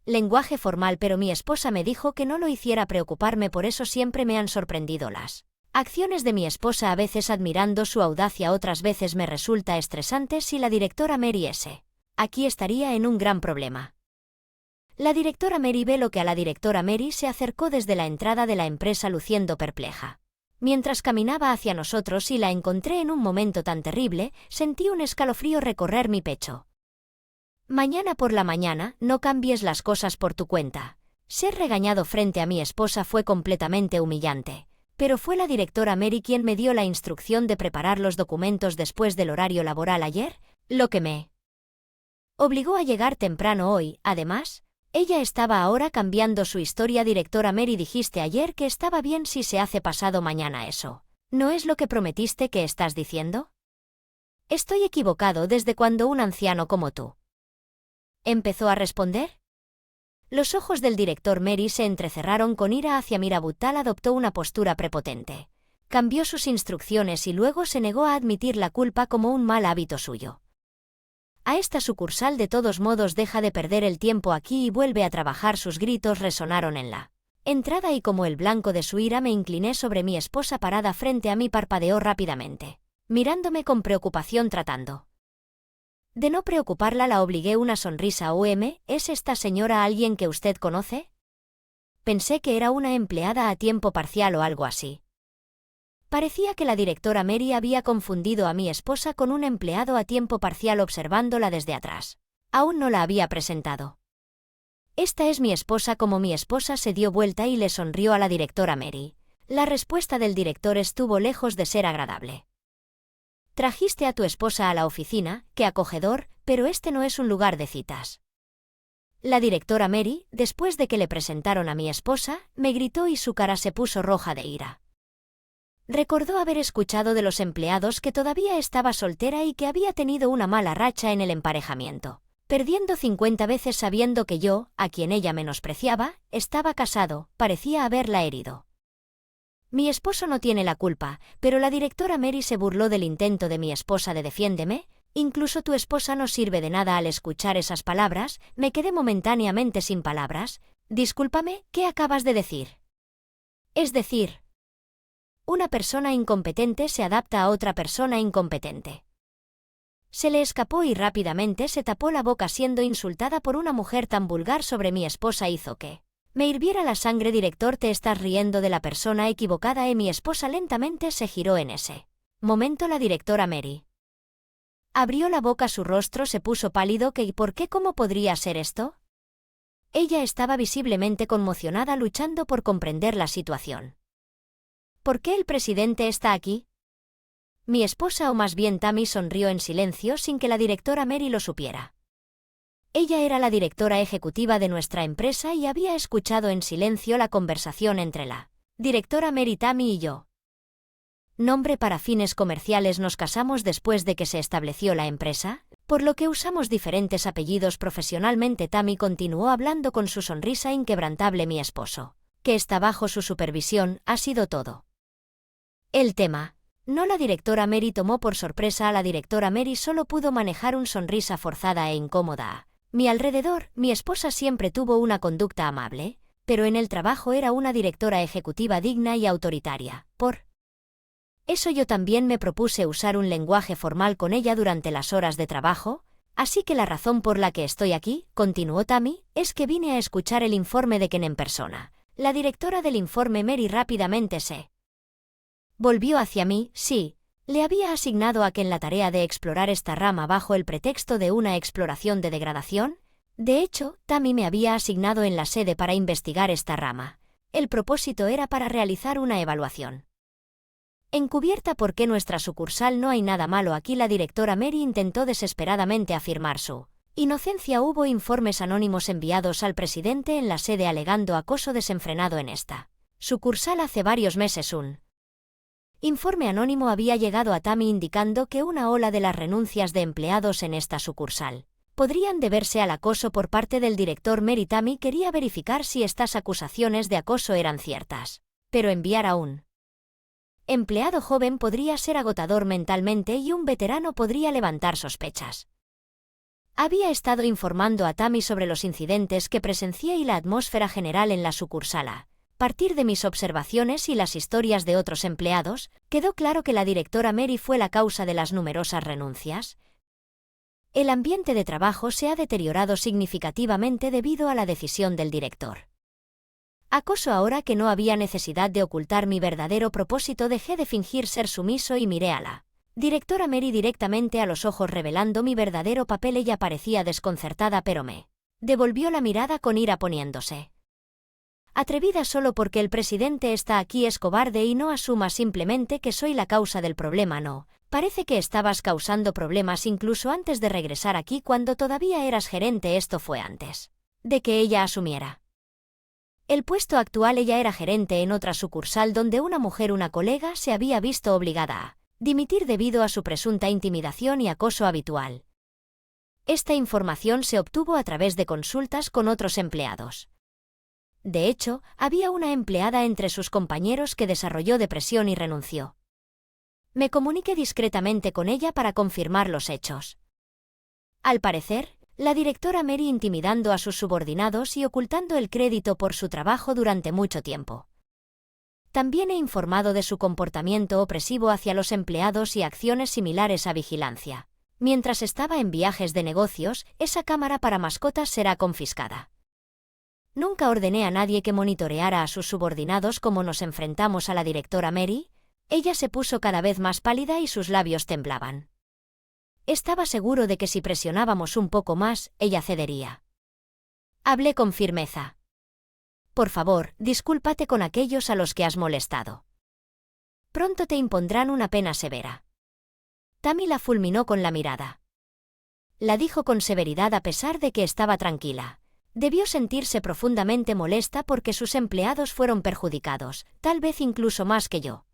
lenguaje formal, pero mi esposa me dijo que no lo hiciera preocuparme por eso. Siempre me han sorprendido las acciones de mi esposa, a veces admirando su audacia, otras veces me resulta estresante. Si la directora Mary aquí estaría en un gran problema. La directora Mary ve lo que a la directora Mary se acercó desde la entrada de la empresa luciendo perpleja. Mientras caminaba hacia nosotros y la encontré en un momento tan terrible, sentí un escalofrío recorrer mi pecho. Mañana por la mañana, no cambies las cosas por tu cuenta. Ser regañado frente a mi esposa fue completamente humillante, pero fue la directora Mary quien me dio la instrucción de preparar los documentos después del horario laboral ayer, lo que me obligó a llegar temprano hoy. Además, ella estaba ahora cambiando su historia. Directora Mary, dijiste ayer que estaba bien si se hace pasado mañana eso. ¿No es lo que prometiste que estás diciendo? Estoy equivocado. ¿Desde cuando un anciano como tú empezó a responder? Los ojos del director Mary se entrecerraron con ira hacia Mirabutal. Adoptó una postura prepotente. Cambió sus instrucciones y luego se negó a admitir la culpa como un mal hábito suyo. A esta sucursal de todos modos, deja de perder el tiempo aquí y vuelve a trabajar. Sus gritos resonaron en la entrada y como el blanco de su ira me incliné sobre mi esposa parada frente a mí. Parpadeó rápidamente, mirándome con preocupación. Tratando de no preocuparla, la obligué una sonrisa. ¿Es esta señora alguien que usted conoce? Pensé que era una empleada a tiempo parcial o algo así. Parecía que la directora Mary había confundido a mi esposa con un empleado a tiempo parcial. Observándola desde atrás, aún no la había presentado. Esta es mi esposa. Como mi esposa se dio vuelta y le sonrió a la directora Mary, la respuesta del director estuvo lejos de ser agradable. Trajiste a tu esposa a la oficina, qué acogedor, pero este no es un lugar de citas. La directora Mary, después de que le presentaron a mi esposa, me gritó y su cara se puso roja de ira. Recordó haber escuchado de los empleados que todavía estaba soltera y que había tenido una mala racha en el emparejamiento, perdiendo 50 veces sabiendo que yo, a quien ella menospreciaba, estaba casado. Parecía haberla herido. Mi esposo no tiene la culpa, pero la directora Mary se burló del intento de mi esposa de defiéndeme. Incluso tu esposa no sirve de nada. Al escuchar esas palabras, me quedé momentáneamente sin palabras. Discúlpame, ¿qué acabas de decir? Es decir, una persona incompetente se adapta a otra persona incompetente. Se le escapó y rápidamente se tapó la boca. Siendo insultada por una mujer tan vulgar sobre mi esposa hizo que me hirviera la sangre. Director, te estás riendo de la persona equivocada. Mi esposa lentamente se giró. En ese momento la directora Mary abrió la boca. Su rostro se puso pálido. ¿Qué y por qué? ¿Cómo podría ser esto? Ella estaba visiblemente conmocionada, luchando por comprender la situación. ¿Por qué el presidente está aquí? Mi esposa, o más bien Tammy, sonrió en silencio sin que la directora Mary lo supiera. Ella era la directora ejecutiva de nuestra empresa y había escuchado en silencio la conversación entre la directora Mary, Tammy y yo. Nombre para fines comerciales. Nos casamos después de que se estableció la empresa, por lo que usamos diferentes apellidos profesionalmente. Tammy continuó hablando con su sonrisa inquebrantable. Mi esposo, que está bajo su supervisión, ha sido todo el tema. No, la directora Mary tomó por sorpresa a la directora Mary. Solo pudo manejar una sonrisa forzada e incómoda. A mi alrededor, mi esposa siempre tuvo una conducta amable, pero en el trabajo era una directora ejecutiva digna y autoritaria. Por eso yo también me propuse usar un lenguaje formal con ella durante las horas de trabajo. Así que la razón por la que estoy aquí, continuó Tammy, es que vine a escuchar el informe de Ken en persona. La directora del informe Mary rápidamente se volvió hacia mí. Sí, le había asignado a Ken la tarea de explorar esta rama bajo el pretexto de una exploración de degradación. De hecho, Tammy me había asignado en la sede para investigar esta rama. El propósito era para realizar una evaluación encubierta. ¿Por qué nuestra sucursal? No hay nada malo aquí. La directora Mary intentó desesperadamente afirmar su inocencia. Hubo informes anónimos enviados al presidente en la sede alegando acoso desenfrenado en esta sucursal hace varios meses. Un informe anónimo había llegado a Tammy indicando que una ola de las renuncias de empleados en esta sucursal podrían deberse al acoso por parte del director Mary. Tammy quería verificar si estas acusaciones de acoso eran ciertas, pero enviar a un empleado joven podría ser agotador mentalmente y un veterano podría levantar sospechas. Había estado informando a Tammy sobre los incidentes que presencié y la atmósfera general en la sucursal. A partir de mis observaciones y las historias de otros empleados, quedó claro que la directora Mary fue la causa de las numerosas renuncias. El ambiente de trabajo se ha deteriorado significativamente debido a la decisión del director. Acoso. Ahora que no había necesidad de ocultar mi verdadero propósito, dejé de fingir ser sumiso y miré a la Directora Mary directamente a los ojos revelando mi verdadero papel. Ella parecía desconcertada pero me devolvió la mirada con ira poniéndose atrevida. Solo porque el presidente está aquí es cobarde y no asuma simplemente que soy la causa del problema. No, parece que estabas causando problemas incluso antes de regresar aquí cuando todavía eras gerente. Esto fue antes de que ella asumiera el puesto actual. Ella era gerente en otra sucursal donde una colega, se había visto obligada a dimitir debido a su presunta intimidación y acoso habitual. Esta información se obtuvo a través de consultas con otros empleados. De hecho, había una empleada entre sus compañeros que desarrolló depresión y renunció. Me comuniqué discretamente con ella para confirmar los hechos. Al parecer, la directora Mary intimidando a sus subordinados y ocultando el crédito por su trabajo durante mucho tiempo. También he informado de su comportamiento opresivo hacia los empleados y acciones similares a vigilancia. Mientras estaba en viajes de negocios, esa cámara para mascotas será confiscada. Nunca ordené a nadie que monitoreara a sus subordinados. Como nos enfrentamos a la directora Mary, ella se puso cada vez más pálida y sus labios temblaban. Estaba seguro de que si presionábamos un poco más, ella cedería. Hablé con firmeza. Por favor, discúlpate con aquellos a los que has molestado. Pronto te impondrán una pena severa. Tammy la fulminó con la mirada. La dijo con severidad a pesar de que estaba tranquila. Debió sentirse profundamente molesta porque sus empleados fueron perjudicados, tal vez incluso más que yo.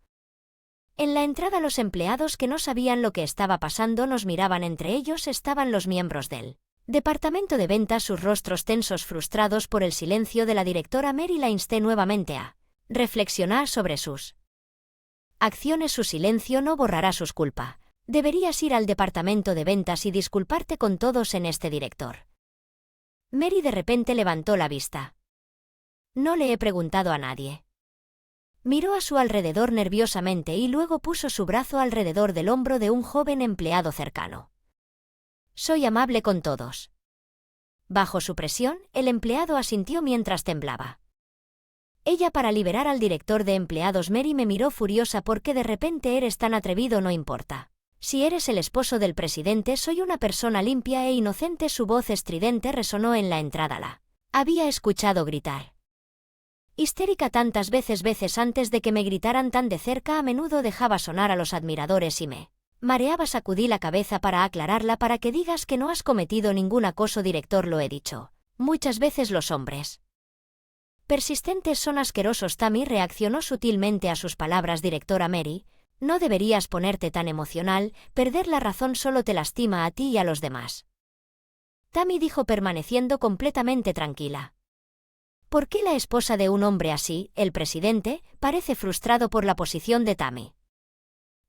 En la entrada los empleados que no sabían lo que estaba pasando nos miraban. Entre ellos estaban los miembros del departamento de ventas, sus rostros tensos, frustrados por el silencio de la directora Mary. La insté nuevamente a reflexionar sobre sus acciones. Su silencio no borrará sus culpas. Deberías ir al departamento de ventas y disculparte con todos en este director. Mary de repente levantó la vista. No le he preguntado a nadie. Miró a su alrededor nerviosamente y luego puso su brazo alrededor del hombro de un joven empleado cercano. Soy amable con todos. Bajo su presión, el empleado asintió mientras temblaba. Ella para liberar al director de empleados. Mary me miró furiosa. ¿Por qué de repente eres tan atrevido? No importa. Si eres el esposo del presidente, soy una persona limpia e inocente. Su voz estridente resonó en la entrada. La había escuchado gritar. Histérica tantas veces antes de que me gritaran tan de cerca. A menudo dejaba sonar a los admiradores y me mareaba. Sacudí la cabeza para aclararla. Para que digas que no has cometido ningún acoso, director. Lo he dicho muchas veces. Los hombres persistentes son asquerosos. Tammy reaccionó sutilmente a sus palabras. Directora Mary, no deberías ponerte tan emocional. Perder la razón solo te lastima a ti y a los demás. Tammy dijo permaneciendo completamente tranquila. ¿Por qué la esposa de un hombre así, el presidente, parece frustrado por la posición de Tammy?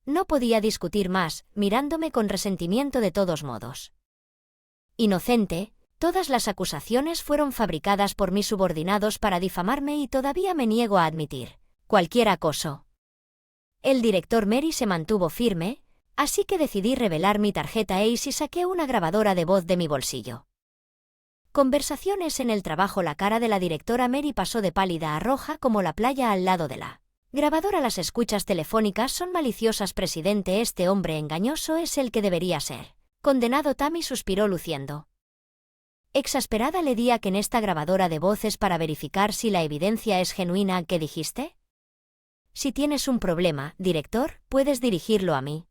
No podía discutir más, mirándome con resentimiento. De todos modos. Inocente, todas las acusaciones fueron fabricadas por mis subordinados para difamarme y todavía me niego a admitir cualquier acoso. El director Mary se mantuvo firme, así que decidí revelar mi tarjeta Ace y saqué una grabadora de voz de mi bolsillo. Conversaciones en el trabajo. La cara de la directora Mary pasó de pálida a roja como la playa al lado de la grabadora. Las escuchas telefónicas son maliciosas, presidente. Este hombre engañoso es el que debería ser condenado. Tammy suspiró luciendo exasperada. Le di a que en esta grabadora de voz es para verificar si la evidencia es genuina. ¿Qué dijiste? Si tienes un problema, director, puedes dirigirlo a mí.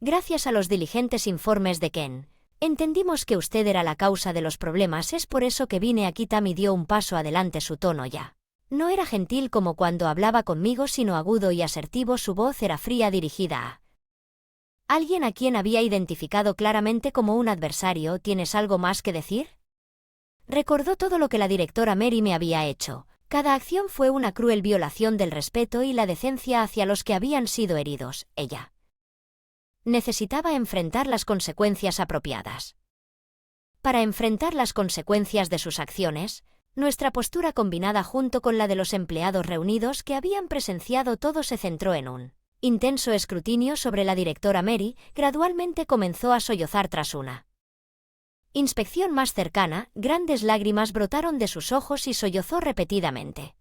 Gracias a los diligentes informes de Ken, entendimos que usted era la causa de los problemas. Es por eso que vine aquí. Tammy dio un paso adelante. Su tono ya no era gentil como cuando hablaba conmigo, sino agudo y asertivo. Su voz era fría, dirigida a alguien a quien había identificado claramente como un adversario. ¿Tienes algo más que decir? Recordó todo lo que la directora Mary me había hecho. Cada acción fue una cruel violación del respeto y la decencia hacia los que habían sido heridos. Ella necesitaba enfrentar las consecuencias apropiadas. Para enfrentar las consecuencias de sus acciones, nuestra postura combinada junto con la de los empleados reunidos que habían presenciado todo se centró en un intenso escrutinio sobre la directora Mary. Gradualmente comenzó a sollozar. Tras una inspección más cercana, grandes lágrimas brotaron de sus ojos y sollozó repetidamente.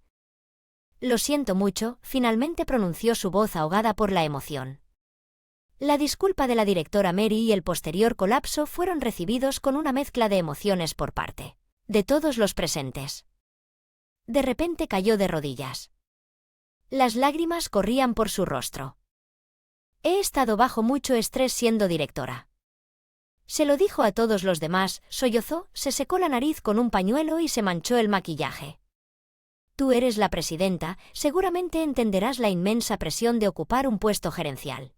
Lo siento mucho, finalmente pronunció, su voz ahogada por la emoción. La disculpa de la directora Mary y el posterior colapso fueron recibidos con una mezcla de emociones por parte de todos los presentes. De repente cayó de rodillas. Las lágrimas corrían por su rostro. He estado bajo mucho estrés siendo directora. Se lo dijo a todos los demás, sollozó, se secó la nariz con un pañuelo y se manchó el maquillaje. Tú eres la presidenta, seguramente entenderás la inmensa presión de ocupar un puesto gerencial.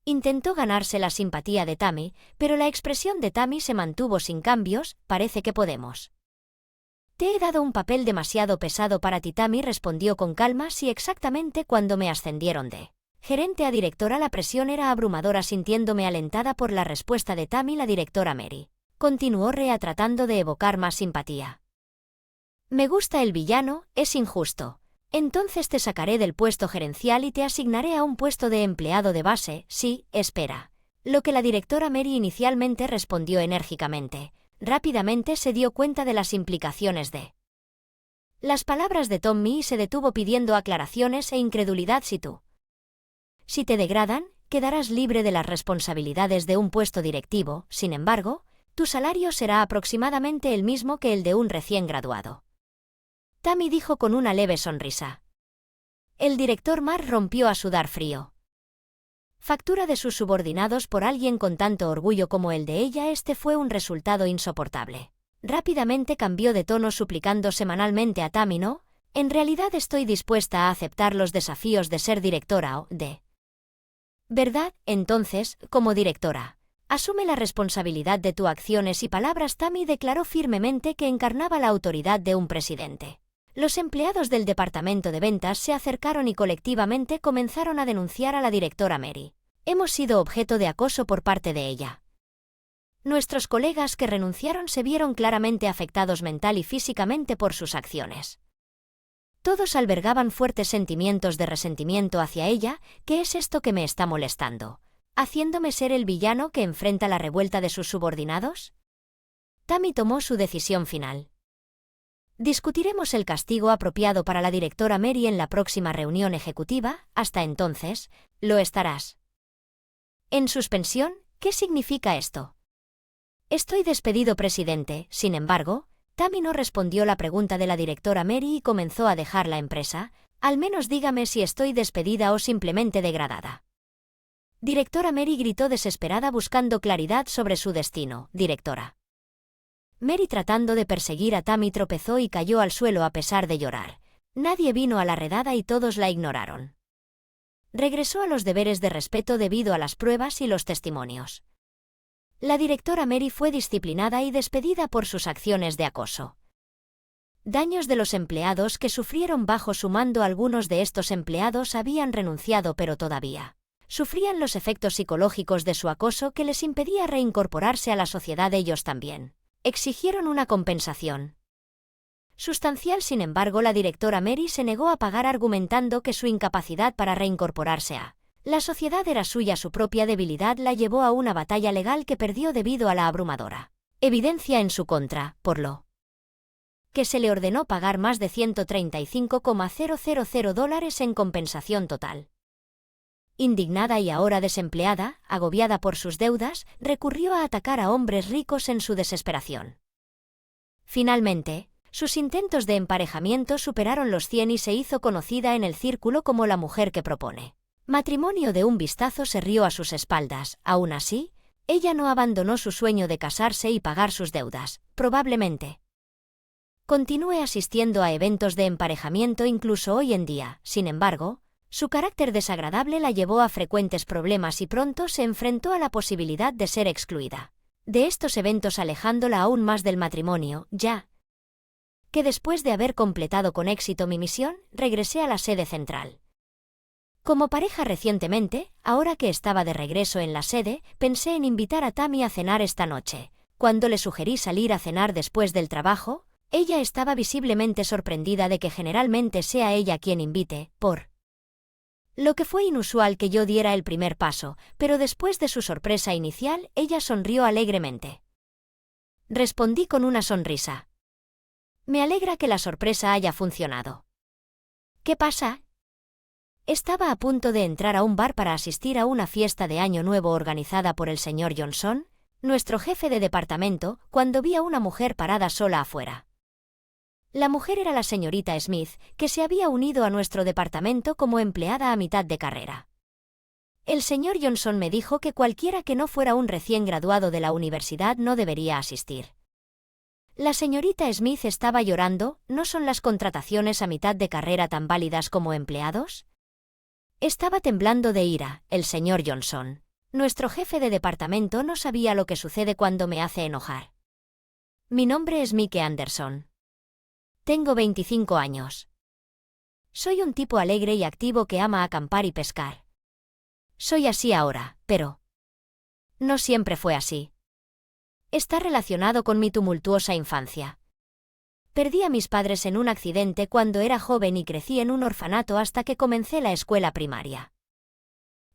Intentó ganarse la simpatía de Tammy, pero la expresión de Tammy se mantuvo sin cambios. Parece que podemos. Te he dado un papel demasiado pesado para ti. Tammy respondió con calma. Sí, exactamente cuando me ascendieron de gerente a directora la presión era abrumadora. Sintiéndome alentada por la respuesta de Tammy, la directora Mary continuó tratando de evocar más simpatía. Me gusta el villano, es injusto. Entonces te sacaré del puesto gerencial y te asignaré a un puesto de empleado de base. Sí, espera. Lo que la directora Mary inicialmente respondió enérgicamente. Rápidamente se dio cuenta de las implicaciones de las palabras de Tommy y se detuvo pidiendo aclaraciones e incredulidad. Si te degradan, quedarás libre de las responsabilidades de un puesto directivo. Sin embargo, tu salario será aproximadamente el mismo que el de un recién graduado. Tammy dijo con una leve sonrisa. El director Marr rompió a sudar frío. Factura de sus subordinados por alguien con tanto orgullo como el de ella. Este fue un resultado insoportable. Rápidamente cambió de tono suplicando semanalmente a Tammy. No, en realidad estoy dispuesta a aceptar los desafíos de ser directora o de verdad. Entonces, como directora, asume la responsabilidad de tus acciones y palabras. Tammy declaró firmemente que encarnaba la autoridad de un presidente. Los empleados del departamento de ventas se acercaron y colectivamente comenzaron a denunciar a la directora Mary. Hemos sido objeto de acoso por parte de ella. Nuestros colegas que renunciaron se vieron claramente afectados mental y físicamente por sus acciones. Todos albergaban fuertes sentimientos de resentimiento hacia ella. ¿Qué es esto que me está molestando? ¿Haciéndome ser el villano que enfrenta la revuelta de sus subordinados? Tammy tomó su decisión final. Discutiremos el castigo apropiado para la directora Mary en la próxima reunión ejecutiva. Hasta entonces, lo estarás. ¿En suspensión? ¿Qué significa esto? Estoy despedido, presidente. Sin embargo, Tammy no respondió la pregunta de la directora Mary y comenzó a dejar la empresa. Al menos dígame si estoy despedida o simplemente degradada. Directora Mary gritó desesperada buscando claridad sobre su destino. Directora Mary, tratando de perseguir a Tammy, tropezó y cayó al suelo a pesar de llorar. Nadie vino a la redada y todos la ignoraron. Regresó a los deberes de respeto debido a las pruebas y los testimonios. La directora Mary fue disciplinada y despedida por sus acciones de acoso. Daños de los empleados que sufrieron bajo su mando. Algunos de estos empleados habían renunciado, pero todavía sufrían los efectos psicológicos de su acoso que les impedía reincorporarse a la sociedad. Ellos también exigieron una compensación sustancial. Sin embargo, la directora Mary se negó a pagar, argumentando que su incapacidad para reincorporarse a la sociedad era suya. Su propia debilidad la llevó a una batalla legal que perdió debido a la abrumadora evidencia en su contra, por lo que se le ordenó pagar más de $135,000 en compensación total. Indignada y ahora desempleada, agobiada por sus deudas, recurrió a atacar a hombres ricos en su desesperación. Finalmente, sus intentos de emparejamiento superaron los 100 y se hizo conocida en el círculo como la mujer que propone matrimonio. De un vistazo se rió a sus espaldas. Aún así, ella no abandonó su sueño de casarse y pagar sus deudas. Probablemente continúe asistiendo a eventos de emparejamiento incluso hoy en día. Sin embargo, su carácter desagradable la llevó a frecuentes problemas y pronto se enfrentó a la posibilidad de ser excluida de estos eventos, alejándola aún más del matrimonio. Ya que después de haber completado con éxito mi misión, regresé a la sede central. Como pareja recientemente, ahora que estaba de regreso en la sede, pensé en invitar a Tammy a cenar esta noche. Cuando le sugerí salir a cenar después del trabajo, ella estaba visiblemente sorprendida de que generalmente sea ella quien invite, por lo que fue inusual que yo diera el primer paso, pero después de su sorpresa inicial, ella sonrió alegremente. Respondí con una sonrisa. Me alegra que la sorpresa haya funcionado. ¿Qué pasa? Estaba a punto de entrar a un bar para asistir a una fiesta de Año Nuevo organizada por el señor Johnson, nuestro jefe de departamento, cuando vi a una mujer parada sola afuera. La mujer era la señorita Smith, que se había unido a nuestro departamento como empleada a mitad de carrera. El señor Johnson me dijo que cualquiera que no fuera un recién graduado de la universidad no debería asistir. La señorita Smith estaba llorando. ¿No son las contrataciones a mitad de carrera tan válidas como empleados? Estaba temblando de ira, el señor Johnson. Nuestro jefe de departamento no sabía lo que sucede cuando me hace enojar. Mi nombre es Mike Anderson. Tengo 25 años. Soy un tipo alegre y activo que ama acampar y pescar. Soy así ahora, pero no siempre fue así. Está relacionado con mi tumultuosa infancia. Perdí a mis padres en un accidente cuando era joven y crecí en un orfanato hasta que comencé la escuela primaria.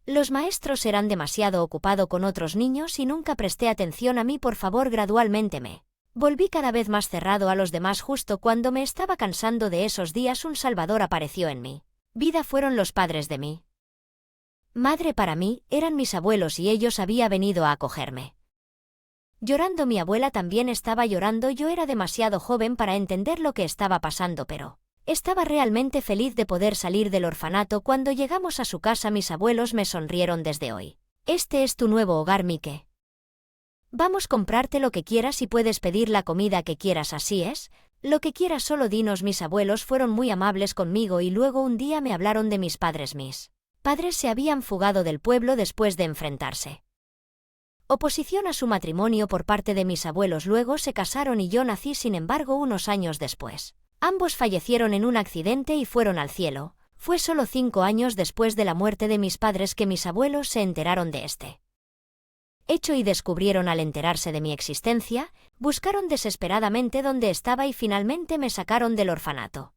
Los maestros eran demasiado ocupados con otros niños y nunca presté atención a mí. Gradualmente me volví cada vez más cerrado a los demás. Justo cuando me estaba cansando de esos días, un salvador apareció en mi vida. Fueron los padres de mi madre. Para mí, eran mis abuelos y ellos habían venido a acogerme. Llorando, mi abuela también estaba llorando. Yo era demasiado joven para entender lo que estaba pasando, pero estaba realmente feliz de poder salir del orfanato. Cuando llegamos a su casa, mis abuelos me sonrieron. Desde hoy, este es tu nuevo hogar, Mike. Vamos a comprarte lo que quieras y puedes pedir la comida que quieras. Así es, lo que quieras, solo dinos. Mis abuelos fueron muy amables conmigo y luego un día me hablaron de mis padres. Mis padres se habían fugado del pueblo después de enfrentarse oposición a su matrimonio por parte de mis abuelos. Luego se casaron y yo nací. Sin embargo, unos años después, ambos fallecieron en un accidente y fueron al cielo. Fue solo 5 años después de la muerte de mis padres que mis abuelos se enteraron de este hecho y descubrieron. Al enterarse de mi existencia, buscaron desesperadamente dónde estaba y finalmente me sacaron del orfanato.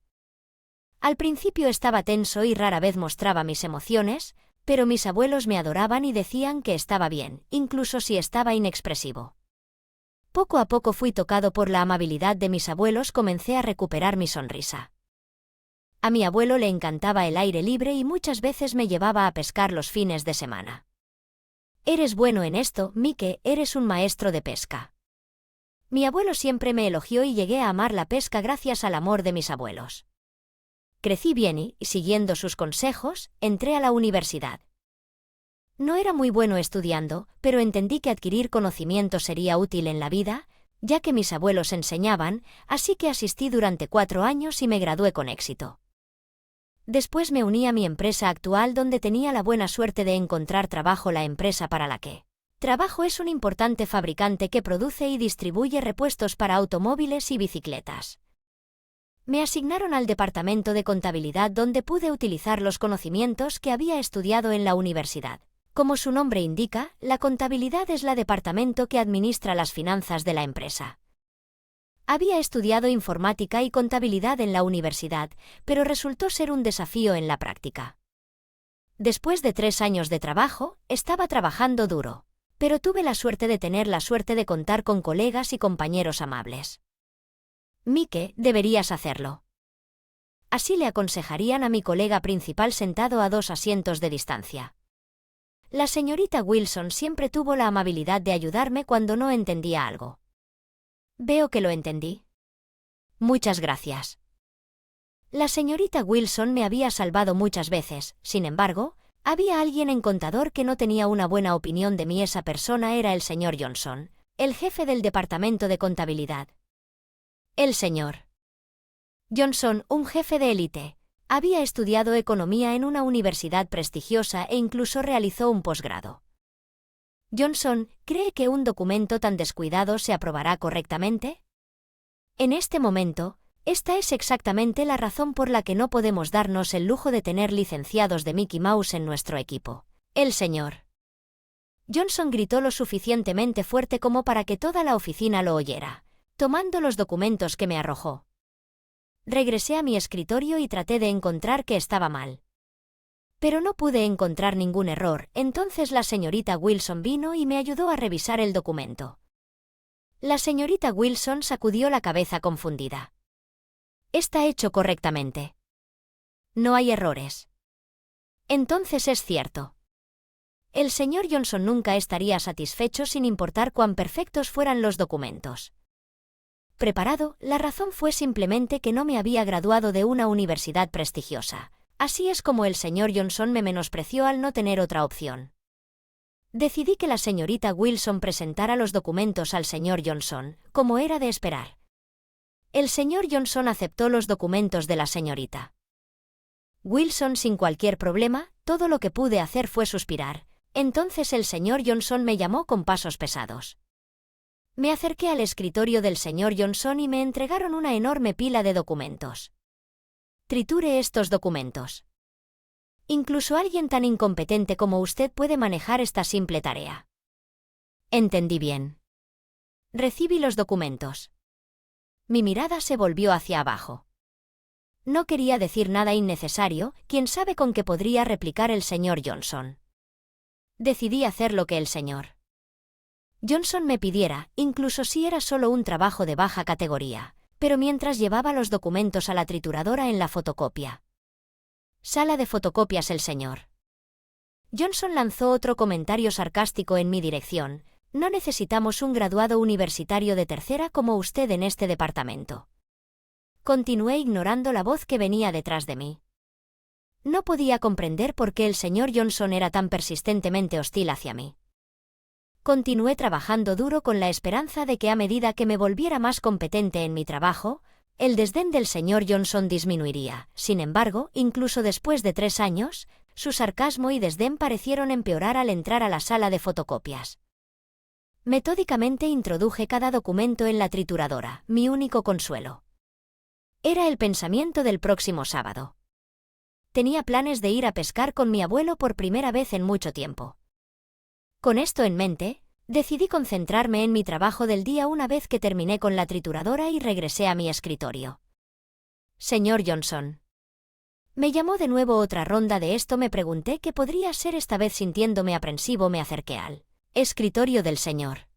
Al principio estaba tenso y rara vez mostraba mis emociones, pero mis abuelos me adoraban y decían que estaba bien, incluso si estaba inexpresivo. Poco a poco fui tocado por la amabilidad de mis abuelos. Comencé a recuperar mi sonrisa. A mi abuelo le encantaba el aire libre y muchas veces me llevaba a pescar los fines de semana. Eres bueno en esto, Mike, eres un maestro de pesca. Mi abuelo siempre me elogió y llegué a amar la pesca gracias al amor de mis abuelos. Crecí bien y, siguiendo sus consejos, entré a la universidad. No era muy bueno estudiando, pero entendí que adquirir conocimiento sería útil en la vida, ya que mis abuelos enseñaban, así que asistí durante 4 años y me gradué con éxito. Después me uní a mi empresa actual, donde tenía la buena suerte de encontrar trabajo. La empresa para la que trabajo es un importante fabricante que produce y distribuye repuestos para automóviles y bicicletas. Me asignaron al departamento de contabilidad, donde pude utilizar los conocimientos que había estudiado en la universidad. Como su nombre indica, la contabilidad es el departamento que administra las finanzas de la empresa. Había estudiado informática y contabilidad en la universidad, pero resultó ser un desafío en la práctica. Después de 3 años de trabajo, estaba trabajando duro, pero tuve la suerte de tener la suerte de contar con colegas y compañeros amables. Mike, deberías hacerlo. Así le aconsejarían a mi colega principal sentado a 2 asientos de distancia. La señorita Wilson siempre tuvo la amabilidad de ayudarme cuando no entendía algo. Veo que lo entendí. Muchas gracias. La señorita Wilson me había salvado muchas veces. Sin embargo, había alguien en contador que no tenía una buena opinión de mí. Esa persona era el señor Johnson, el jefe del departamento de contabilidad. El señor Johnson, un jefe de élite, había estudiado economía en una universidad prestigiosa e incluso realizó un posgrado. Johnson, ¿cree que un documento tan descuidado se aprobará correctamente? En este momento, esta es exactamente la razón por la que no podemos darnos el lujo de tener licenciados de Mickey Mouse en nuestro equipo. El señor Johnson gritó lo suficientemente fuerte como para que toda la oficina lo oyera, tomando los documentos que me arrojó. Regresé a mi escritorio y traté de encontrar qué estaba mal. Pero no pude encontrar ningún error. Entonces la señorita Wilson vino y me ayudó a revisar el documento. La señorita Wilson sacudió la cabeza confundida. Está hecho correctamente. No hay errores. Entonces es cierto. El señor Johnson nunca estaría satisfecho sin importar cuán perfectos fueran los documentos. Preparado, la razón fue simplemente que no me había graduado de una universidad prestigiosa. Así es como el señor Johnson me menospreció al no tener otra opción. Decidí que la señorita Wilson presentara los documentos al señor Johnson, como era de esperar. El señor Johnson aceptó los documentos de la señorita Wilson sin cualquier problema. Todo lo que pude hacer fue suspirar. Entonces el señor Johnson me llamó con pasos pesados. Me acerqué al escritorio del señor Johnson y me entregaron una enorme pila de documentos. Triture estos documentos. Incluso alguien tan incompetente como usted puede manejar esta simple tarea. Entendí bien. Recibí los documentos. Mi mirada se volvió hacia abajo. No quería decir nada innecesario, quién sabe con qué podría replicar el señor Johnson. Decidí hacer lo que el señor Johnson me pidiera, incluso si era solo un trabajo de baja categoría, pero mientras llevaba los documentos a la trituradora en la fotocopia. Sala de fotocopias. El señor Johnson lanzó otro comentario sarcástico en mi dirección. No necesitamos un graduado universitario de tercera como usted en este departamento. Continué ignorando la voz que venía detrás de mí. No podía comprender por qué el señor Johnson era tan persistentemente hostil hacia mí. Continué trabajando duro con la esperanza de que a medida que me volviera más competente en mi trabajo, el desdén del señor Johnson disminuiría. Sin embargo, incluso después de 3 años, su sarcasmo y desdén parecieron empeorar al entrar a la sala de fotocopias. Metódicamente introduje cada documento en la trituradora, mi único consuelo. Era el pensamiento del próximo sábado. Tenía planes de ir a pescar con mi abuelo por primera vez en mucho tiempo. Con esto en mente, decidí concentrarme en mi trabajo del día una vez que terminé con la trituradora y regresé a mi escritorio. Señor Johnson. Me llamó de nuevo otra ronda de esto. Me pregunté qué podría ser esta vez. Sintiéndome aprensivo me acerqué al escritorio del señor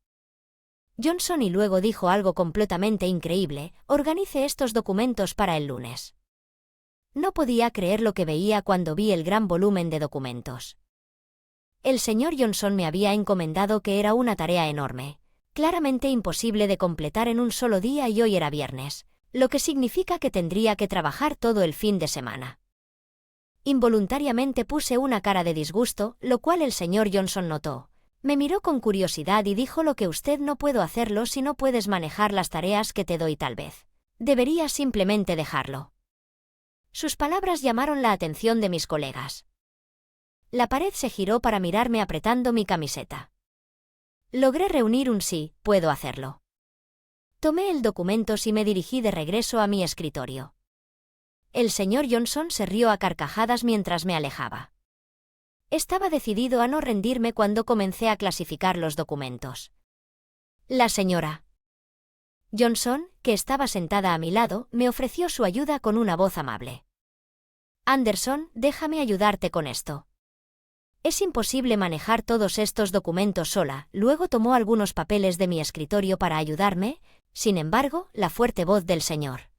Johnson y luego dijo algo completamente increíble: organice estos documentos para el lunes. No podía creer lo que veía cuando vi el gran volumen de documentos. El señor Johnson me había encomendado que era una tarea enorme, claramente imposible de completar en un solo día, y hoy era viernes, lo que significa que tendría que trabajar todo el fin de semana. Involuntariamente puse una cara de disgusto, lo cual el señor Johnson notó. Me miró con curiosidad y dijo: lo que usted no puedo hacerlo si no puedes manejar las tareas que te doy. Tal vez deberías simplemente dejarlo. Sus palabras llamaron la atención de mis colegas. La pared se giró para mirarme apretando mi camiseta. Logré reunir un sí, puedo hacerlo. Tomé el documento y me dirigí de regreso a mi escritorio. El señor Johnson se rió a carcajadas mientras me alejaba. Estaba decidido a no rendirme cuando comencé a clasificar los documentos. La señora Johnson, que estaba sentada a mi lado, me ofreció su ayuda con una voz amable. Anderson, déjame ayudarte con esto. Es imposible manejar todos estos documentos sola. Luego tomó algunos papeles de mi escritorio para ayudarme. Sin embargo, la fuerte voz del señor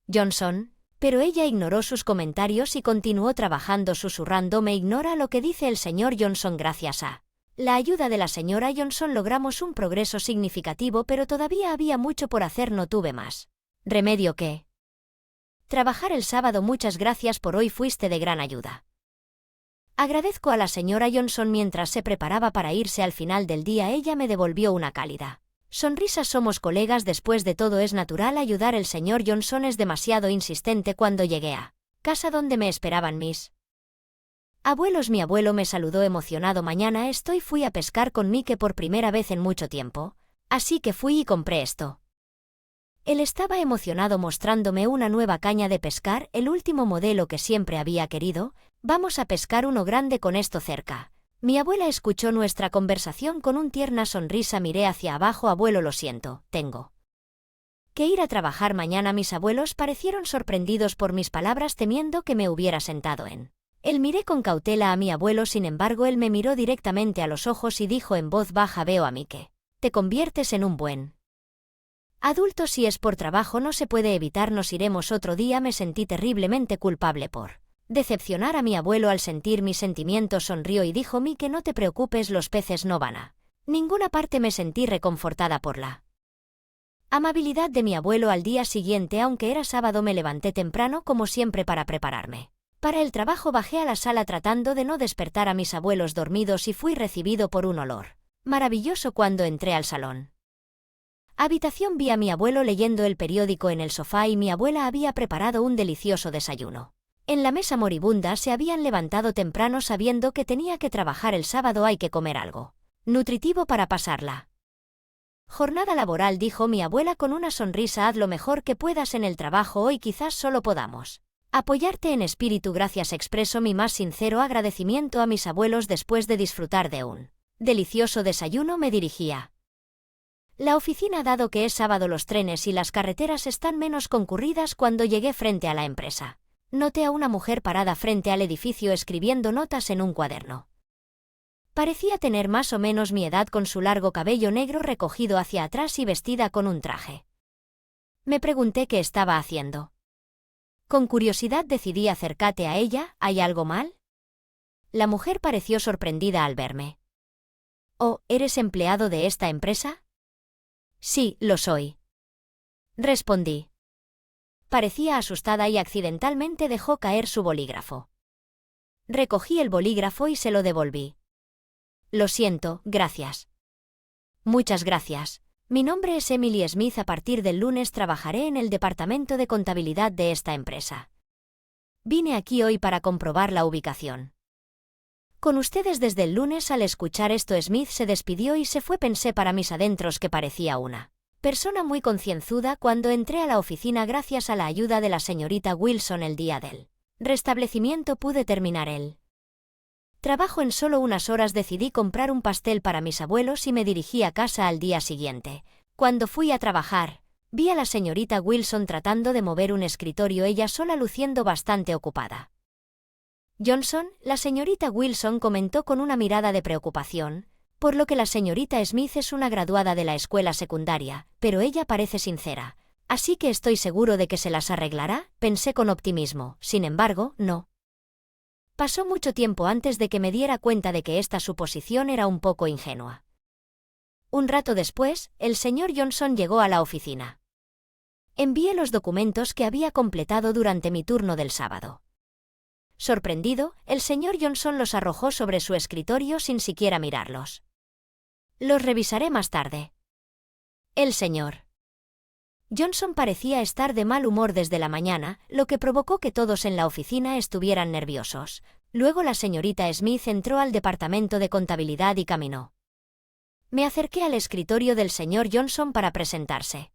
Johnson, pero ella ignoró sus comentarios y continuó trabajando susurrando: me ignora lo que dice el señor Johnson. Gracias a la ayuda de la señora Johnson logramos un progreso significativo, pero todavía había mucho por hacer. No tuve más remedio que trabajar el sábado. Muchas gracias por hoy, fuiste de gran ayuda. Agradezco a la señora Johnson. Mientras se preparaba para irse al final del día, ella me devolvió una cálida sonrisa. Somos colegas, después de todo es natural ayudar. El señor Johnson es demasiado insistente. Cuando llegué a casa donde me esperaban mis abuelos, mi abuelo me saludó emocionado. Mañana fui a pescar con Mike por primera vez en mucho tiempo, así que fui y compré esto. Él estaba emocionado mostrándome una nueva caña de pescar, el último modelo que siempre había querido. Vamos a pescar uno grande con esto cerca. Mi abuela escuchó nuestra conversación con una tierna sonrisa. Miré hacia abajo. Abuelo, lo siento, tengo que ir a trabajar mañana. Mis abuelos parecieron sorprendidos por mis palabras, temiendo que me hubiera sentado en él. Miré con cautela a mi abuelo, sin embargo él me miró directamente a los ojos y dijo en voz baja: veo a mí que te conviertes en un buen adulto. Si es por trabajo no se puede evitar, nos iremos otro día. Me sentí terriblemente culpable por decepcionar a mi abuelo al sentir mis sentimientos. Sonrió y díjome que no te preocupes, los peces no van a ninguna parte. Me sentí reconfortada por la amabilidad de mi abuelo. Al día siguiente, aunque era sábado, me levanté temprano como siempre para prepararme para el trabajo. Bajé a la sala tratando de no despertar a mis abuelos dormidos y fui recibido por un olor maravilloso cuando entré al salón. Habitación. Vi a mi abuelo leyendo el periódico en el sofá y mi abuela había preparado un delicioso desayuno. En la mesa moribunda se habían levantado temprano sabiendo que tenía que trabajar el sábado. Hay que comer algo nutritivo para pasarla jornada laboral, dijo mi abuela con una sonrisa. Haz lo mejor que puedas en el trabajo hoy, quizás solo podamos apoyarte en espíritu. Gracias, expreso mi más sincero agradecimiento a mis abuelos. Después de disfrutar de un delicioso desayuno, me dirigía la oficina. Dado que es sábado, los trenes y las carreteras están menos concurridas. Cuando llegué frente a la empresa, noté a una mujer parada frente al edificio escribiendo notas en un cuaderno. Parecía tener más o menos mi edad, con su largo cabello negro recogido hacia atrás y vestida con un traje. Me pregunté qué estaba haciendo. Con curiosidad decidí acercarme a ella. ¿Hay algo mal? La mujer pareció sorprendida al verme. Oh, ¿eres empleado de esta empresa? Sí, lo soy, respondí. Parecía asustada y accidentalmente dejó caer su bolígrafo. Recogí el bolígrafo y se lo devolví. Lo siento, gracias. Muchas gracias. Mi nombre es Emily Smith. A partir del lunes trabajaré en el departamento de contabilidad de esta empresa. Vine aquí hoy para comprobar la ubicación. Con ustedes desde el lunes. Al escuchar esto, Smith se despidió y se fue. Pensé para mis adentros que parecía una persona muy concienzuda. Cuando entré a la oficina, gracias a la ayuda de la señorita Wilson, el día del restablecimiento pude terminar el trabajo en solo unas horas. Decidí comprar un pastel para mis abuelos y me dirigí a casa al día siguiente. Cuando fui a trabajar, vi a la señorita Wilson tratando de mover un escritorio, ella sola, luciendo bastante ocupada. Johnson, la señorita Wilson comentó con una mirada de preocupación, por lo que la señorita Smith es una graduada de la escuela secundaria, pero ella parece sincera. Así que estoy seguro de que se las arreglará, pensé con optimismo. Sin embargo, no. Pasó mucho tiempo antes de que me diera cuenta de que esta suposición era un poco ingenua. Un rato después, el señor Johnson llegó a la oficina. Envié los documentos que había completado durante mi turno del sábado. Sorprendido, el señor Johnson los arrojó sobre su escritorio sin siquiera mirarlos. Los revisaré más tarde. El señor Johnson parecía estar de mal humor desde la mañana, lo que provocó que todos en la oficina estuvieran nerviosos. Luego la señorita Smith entró al departamento de contabilidad y caminó. Me acerqué al escritorio del señor Johnson para presentarse.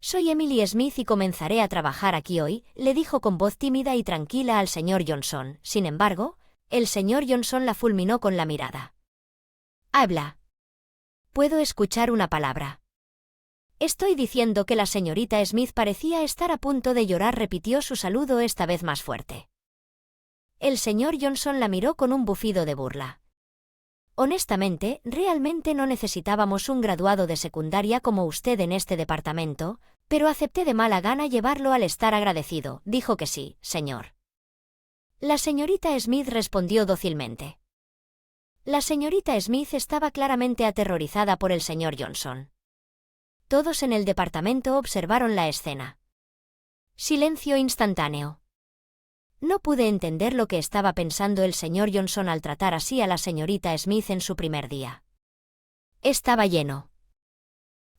Soy Emily Smith y comenzaré a trabajar aquí hoy, le dijo con voz tímida y tranquila al señor Johnson. Sin embargo, el señor Johnson la fulminó con la mirada. Habla. Puedo escuchar una palabra. Estoy diciendo que la señorita Smith parecía estar a punto de llorar. Repitió su saludo esta vez más fuerte. El señor Johnson la miró con un bufido de burla. Honestamente, realmente no necesitábamos un graduado de secundaria como usted en este departamento, pero acepté de mala gana llevarlo al estar agradecido. Dijo que sí, señor. La señorita Smith respondió dócilmente. La señorita Smith estaba claramente aterrorizada por el señor Johnson. Todos en el departamento observaron la escena. Silencio instantáneo. No pude entender lo que estaba pensando el señor Johnson al tratar así a la señorita Smith en su primer día. Estaba lleno.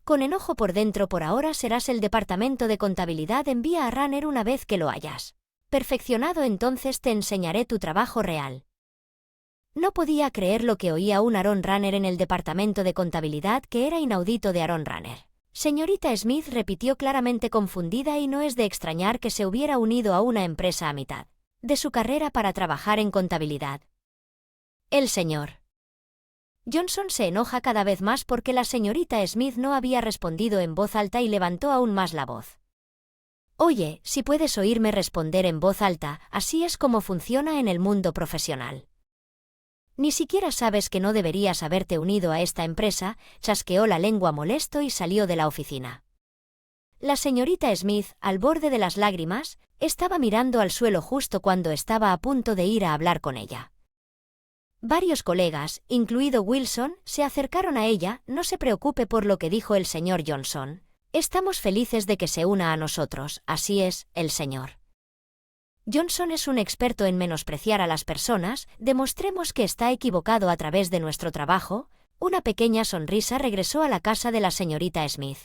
Con enojo por dentro. Por ahora serás el departamento de contabilidad. Envía a Runner una vez que lo hayas perfeccionado, entonces te enseñaré tu trabajo real. No podía creer lo que oía. Un Aaron Runner en el departamento de contabilidad, que era inaudito de Aaron Runner. Señorita Smith repitió claramente confundida, y no es de extrañar que se hubiera unido a una empresa a mitad de su carrera para trabajar en contabilidad. El señor Johnson se enoja cada vez más porque la señorita Smith no había respondido en voz alta y levantó aún más la voz. Oye, si puedes oírme responder en voz alta, así es como funciona en el mundo profesional. Ni siquiera sabes que no deberías haberte unido a esta empresa. Chasqueó la lengua molesto y salió de la oficina. La señorita Smith, al borde de las lágrimas, estaba mirando al suelo justo cuando estaba a punto de ir a hablar con ella. Varios colegas, incluido Wilson, se acercaron a ella. No se preocupe por lo que dijo el señor Johnson. Estamos felices de que se una a nosotros, así es, el señor Johnson es un experto en menospreciar a las personas. Demostremos que está equivocado a través de nuestro trabajo. Una pequeña sonrisa regresó a la casa de la señorita Smith.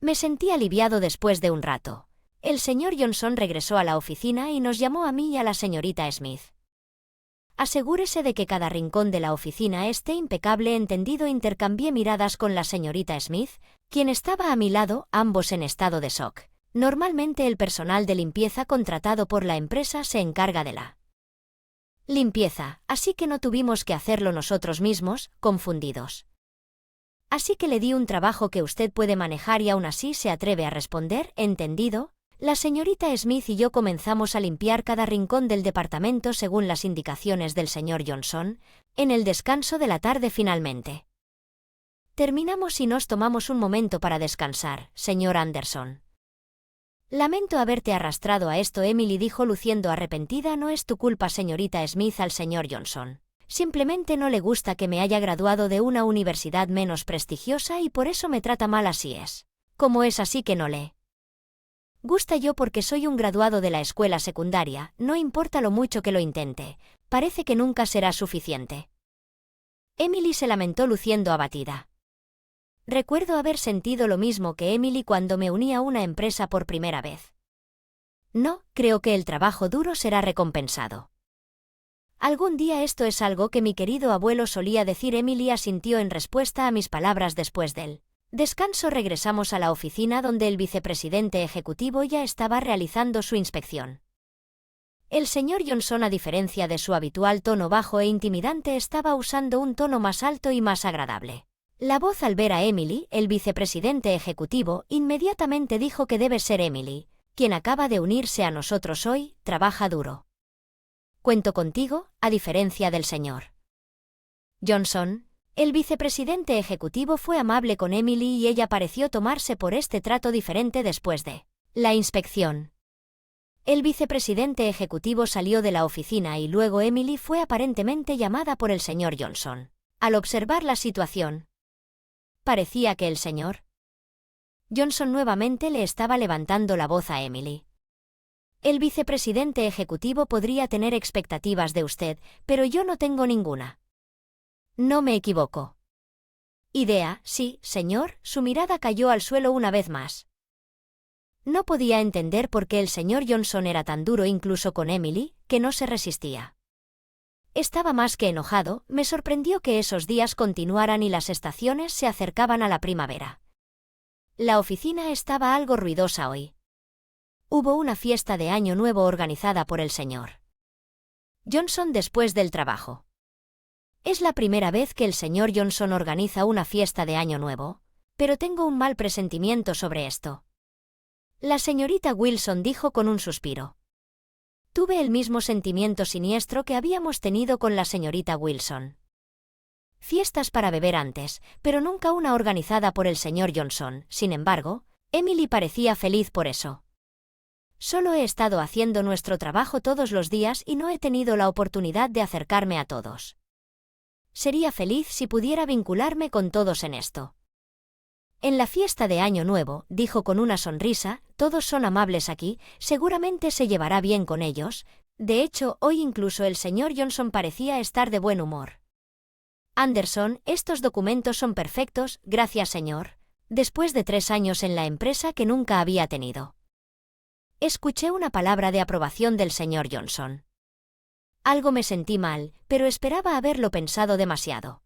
Me sentí aliviado después de un rato. El señor Johnson regresó a la oficina y nos llamó a mí y a la señorita Smith. Asegúrese de que cada rincón de la oficina esté impecable. Entendido. Intercambié miradas con la señorita Smith, quien estaba a mi lado, ambos en estado de shock. Normalmente el personal de limpieza contratado por la empresa se encarga de la limpieza, así que no tuvimos que hacerlo nosotros mismos, confundidos. Así que le di un trabajo que usted puede manejar y aún así se atreve a responder. ¿Entendido? La señorita Smith y yo comenzamos a limpiar cada rincón del departamento según las indicaciones del señor Johnson. En el descanso de la tarde finalmente terminamos y nos tomamos un momento para descansar, señor Anderson. Lamento haberte arrastrado a esto, Emily dijo luciendo arrepentida. No es tu culpa, señorita Smith, al señor Johnson. Simplemente no le gusta que me haya graduado de una universidad menos prestigiosa y por eso me trata mal. Así es. Como es así que no le gusta yo porque soy un graduado de la escuela secundaria. No importa lo mucho que lo intente, parece que nunca será suficiente. Emily se lamentó luciendo abatida. Recuerdo haber sentido lo mismo que Emily cuando me uní a una empresa por primera vez. No, creo que el trabajo duro será recompensado. Algún día. Esto es algo que mi querido abuelo solía decir. Emily asintió en respuesta a mis palabras. Después del descanso regresamos a la oficina donde el vicepresidente ejecutivo ya estaba realizando su inspección. El señor Johnson, a diferencia de su habitual tono bajo e intimidante, estaba usando un tono más alto y más agradable. La voz. Al ver a Emily, el vicepresidente ejecutivo inmediatamente dijo que debe ser Emily, quien acaba de unirse a nosotros hoy. Trabaja duro. Cuento contigo, a diferencia del señor Johnson. El vicepresidente ejecutivo fue amable con Emily y ella pareció tomarse por este trato diferente después de la inspección. El vicepresidente ejecutivo salió de la oficina y luego Emily fue aparentemente llamada por el señor Johnson. Al observar la situación, parecía que el señor Johnson nuevamente le estaba levantando la voz a Emily. El vicepresidente ejecutivo podría tener expectativas de usted, pero yo no tengo ninguna. No me equivoco. Idea, sí, señor. Su mirada cayó al suelo una vez más. No podía entender por qué el señor Johnson era tan duro incluso con Emily, que no se resistía. Estaba más que enojado. Me sorprendió que esos días continuaran y las estaciones se acercaban a la primavera. La oficina estaba algo ruidosa hoy. Hubo una fiesta de Año Nuevo organizada por el señor Johnson después del trabajo. Es la primera vez que el señor Johnson organiza una fiesta de Año Nuevo, pero tengo un mal presentimiento sobre esto. La señorita Wilson dijo con un suspiro. Tuve el mismo sentimiento siniestro que habíamos tenido con la señorita Wilson. Fiestas para beber antes, pero nunca una organizada por el señor Johnson. Sin embargo, Emily parecía feliz por eso. Solo he estado haciendo nuestro trabajo todos los días y no he tenido la oportunidad de acercarme a todos. Sería feliz si pudiera vincularme con todos en esto. En la fiesta de Año Nuevo, dijo con una sonrisa, todos son amables aquí, seguramente se llevará bien con ellos. De hecho, hoy incluso el señor Johnson parecía estar de buen humor. Anderson, estos documentos son perfectos, gracias señor. Después de 3 años en la empresa que nunca había tenido. Escuché una palabra de aprobación del señor Johnson. Algo me sentí mal, pero esperaba haberlo pensado demasiado.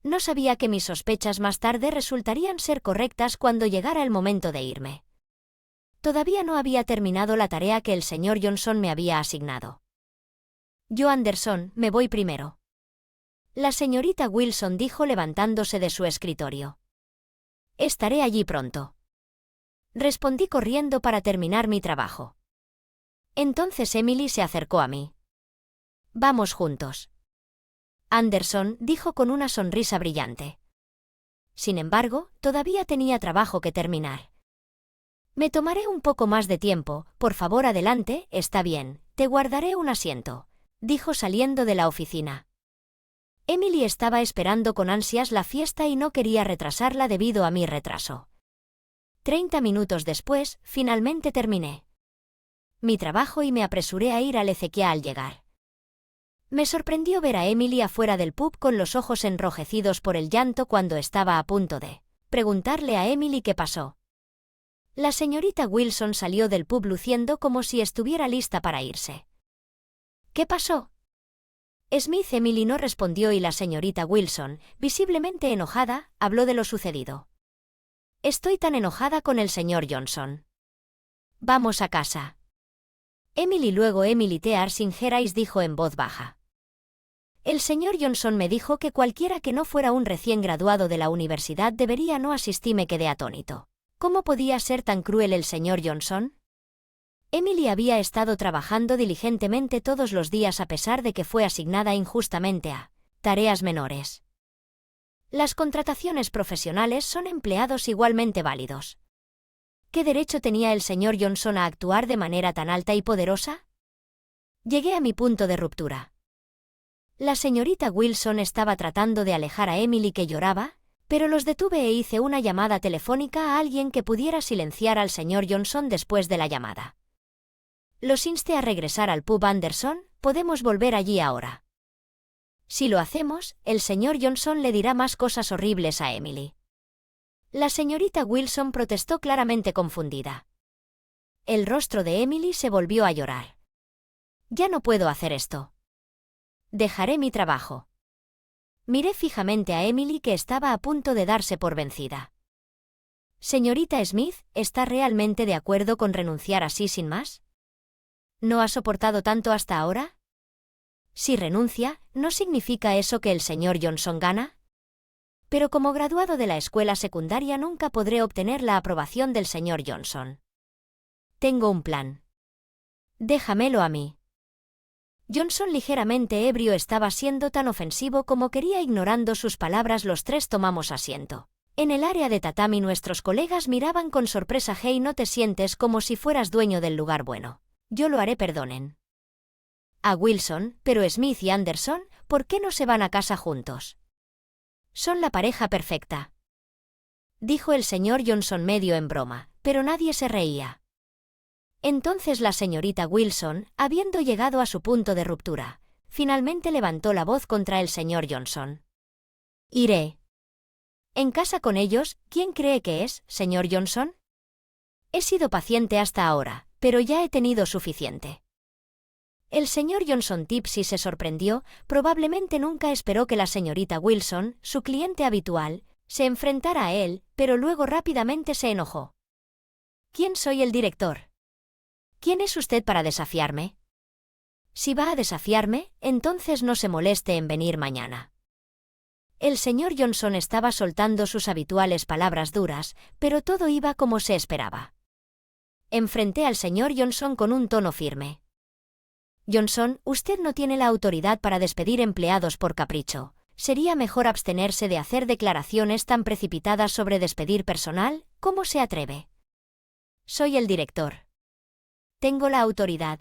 No sabía que mis sospechas más tarde resultarían ser correctas cuando llegara el momento de irme. Todavía no había terminado la tarea que el señor Johnson me había asignado. Yo, Anderson, me voy primero. La señorita Wilson dijo levantándose de su escritorio. Estaré allí pronto. Respondí corriendo para terminar mi trabajo. Entonces Emily se acercó a mí. Vamos juntos. Anderson dijo con una sonrisa brillante. Sin embargo, todavía tenía trabajo que terminar. Me tomaré un poco más de tiempo, por favor adelante, está bien, te guardaré un asiento, dijo saliendo de la oficina. Emily estaba esperando con ansias la fiesta y no quería retrasarla debido a mi retraso. 30 minutos después, finalmente terminé mi trabajo y me apresuré a ir al Ezequiel al llegar. Me sorprendió ver a Emily afuera del pub con los ojos enrojecidos por el llanto cuando estaba a punto de preguntarle a Emily qué pasó. La señorita Wilson salió del pub luciendo como si estuviera lista para irse. ¿Qué pasó? Emily no respondió y la señorita Wilson, visiblemente enojada, habló de lo sucedido. Estoy tan enojada con el señor Johnson. Vamos a casa. Luego Emily Tearsing-Gerais dijo en voz baja. El señor Johnson me dijo que cualquiera que no fuera un recién graduado de la universidad debería no asistir. Me quedé atónito. ¿Cómo podía ser tan cruel el señor Johnson? Emily había estado trabajando diligentemente todos los días a pesar de que fue asignada injustamente a tareas menores. Las contrataciones profesionales son empleados igualmente válidos. ¿Qué derecho tenía el señor Johnson a actuar de manera tan alta y poderosa? Llegué a mi punto de ruptura. La señorita Wilson estaba tratando de alejar a Emily que lloraba, pero los detuve e hice una llamada telefónica a alguien que pudiera silenciar al señor Johnson después de la llamada. Los insté a regresar al pub Anderson, podemos volver allí ahora. Si lo hacemos, el señor Johnson le dirá más cosas horribles a Emily. La señorita Wilson protestó claramente confundida. El rostro de Emily se volvió a llorar. Ya no puedo hacer esto. Dejaré mi trabajo. Miré fijamente a Emily que estaba a punto de darse por vencida. Señorita Smith, ¿está realmente de acuerdo con renunciar así sin más? ¿No ha soportado tanto hasta ahora? Si renuncia, ¿no significa eso que el señor Johnson gana? Pero como graduado de la escuela secundaria nunca podré obtener la aprobación del señor Johnson. Tengo un plan. Déjamelo a mí. Johnson, ligeramente ebrio, estaba siendo tan ofensivo como quería. Ignorando sus palabras, los tres tomamos asiento. En el área de tatami nuestros colegas miraban con sorpresa. Hey, no te sientes como si fueras dueño del lugar. Bueno, yo lo haré, perdonen. A Wilson, pero Smith y Anderson, ¿por qué no se van a casa juntos? Son la pareja perfecta. Dijo el señor Johnson medio en broma, pero nadie se reía. Entonces la señorita Wilson, habiendo llegado a su punto de ruptura, finalmente levantó la voz contra el señor Johnson. Iré. En casa con ellos, ¿quién cree que es, señor Johnson? He sido paciente hasta ahora, pero ya he tenido suficiente. El señor Johnson Tipsy se sorprendió, probablemente nunca esperó que la señorita Wilson, su cliente habitual, se enfrentara a él, pero luego rápidamente se enojó. ¿Quién soy el director? ¿Quién es usted para desafiarme? Si va a desafiarme, entonces no se moleste en venir mañana. El señor Johnson estaba soltando sus habituales palabras duras, pero todo iba como se esperaba. Enfrenté al señor Johnson con un tono firme. Johnson, usted no tiene la autoridad para despedir empleados por capricho. Sería mejor abstenerse de hacer declaraciones tan precipitadas sobre despedir personal. ¿Cómo se atreve? Soy el director. Tengo la autoridad.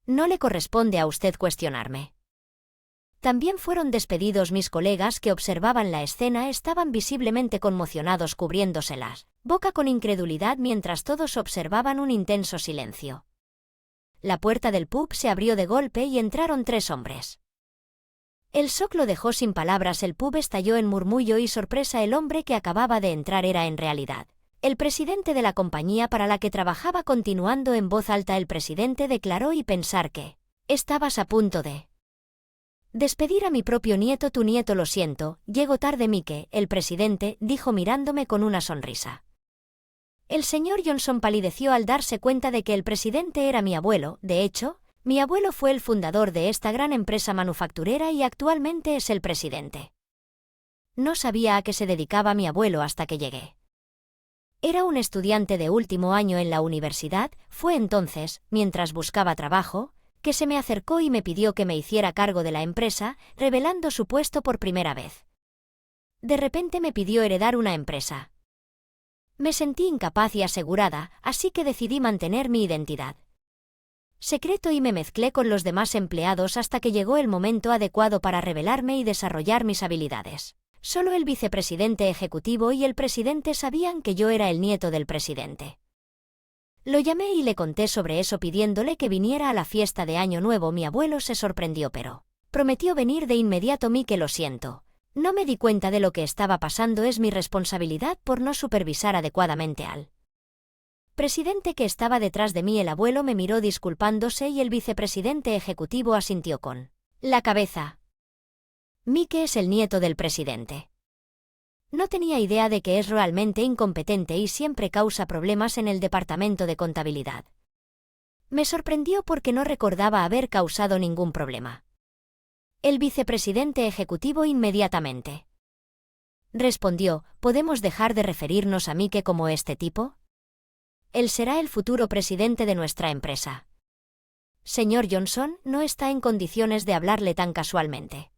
No le corresponde a usted cuestionarme. También fueron despedidos mis colegas que observaban la escena. Estaban visiblemente conmocionados, cubriéndose la boca con incredulidad mientras todos observaban un intenso silencio. La puerta del pub se abrió de golpe y entraron tres hombres. El shock lo dejó sin palabras. El pub estalló en murmullo y sorpresa. El hombre que acababa de entrar era en realidad el presidente de la compañía para la que trabajaba. Continuando en voz alta, el presidente declaró: y pensar que estabas a punto de despedir a mi propio nieto. Tu nieto, lo siento, llego tarde. Mike, el presidente dijo mirándome con una sonrisa. El señor Johnson palideció al darse cuenta de que el presidente era mi abuelo. De hecho, mi abuelo fue el fundador de esta gran empresa manufacturera y actualmente es el presidente. No sabía a qué se dedicaba mi abuelo hasta que llegué. Era un estudiante de último año en la universidad. Fue entonces, mientras buscaba trabajo, que se me acercó y me pidió que me hiciera cargo de la empresa, revelando su puesto por primera vez. De repente me pidió heredar una empresa. Me sentí incapaz y asegurada, así que decidí mantener mi identidad secreto y me mezclé con los demás empleados hasta que llegó el momento adecuado para revelarme y desarrollar mis habilidades. Solo el vicepresidente ejecutivo y el presidente sabían que yo era el nieto del presidente. Lo llamé y le conté sobre eso pidiéndole que viniera a la fiesta de Año Nuevo. Mi abuelo se sorprendió, pero prometió venir de inmediato. Que lo siento. No me di cuenta de lo que estaba pasando. Es mi responsabilidad por no supervisar adecuadamente al presidente que estaba detrás de mí. El abuelo me miró disculpándose y el vicepresidente ejecutivo asintió con la cabeza. Mike es el nieto del presidente. No tenía idea de que es realmente incompetente y siempre causa problemas en el departamento de contabilidad. Me sorprendió porque no recordaba haber causado ningún problema. El vicepresidente ejecutivo inmediatamente respondió: ¿podemos dejar de referirnos a Mike como este tipo? Él será el futuro presidente de nuestra empresa. Señor Johnson, no está en condiciones de hablarle tan casualmente.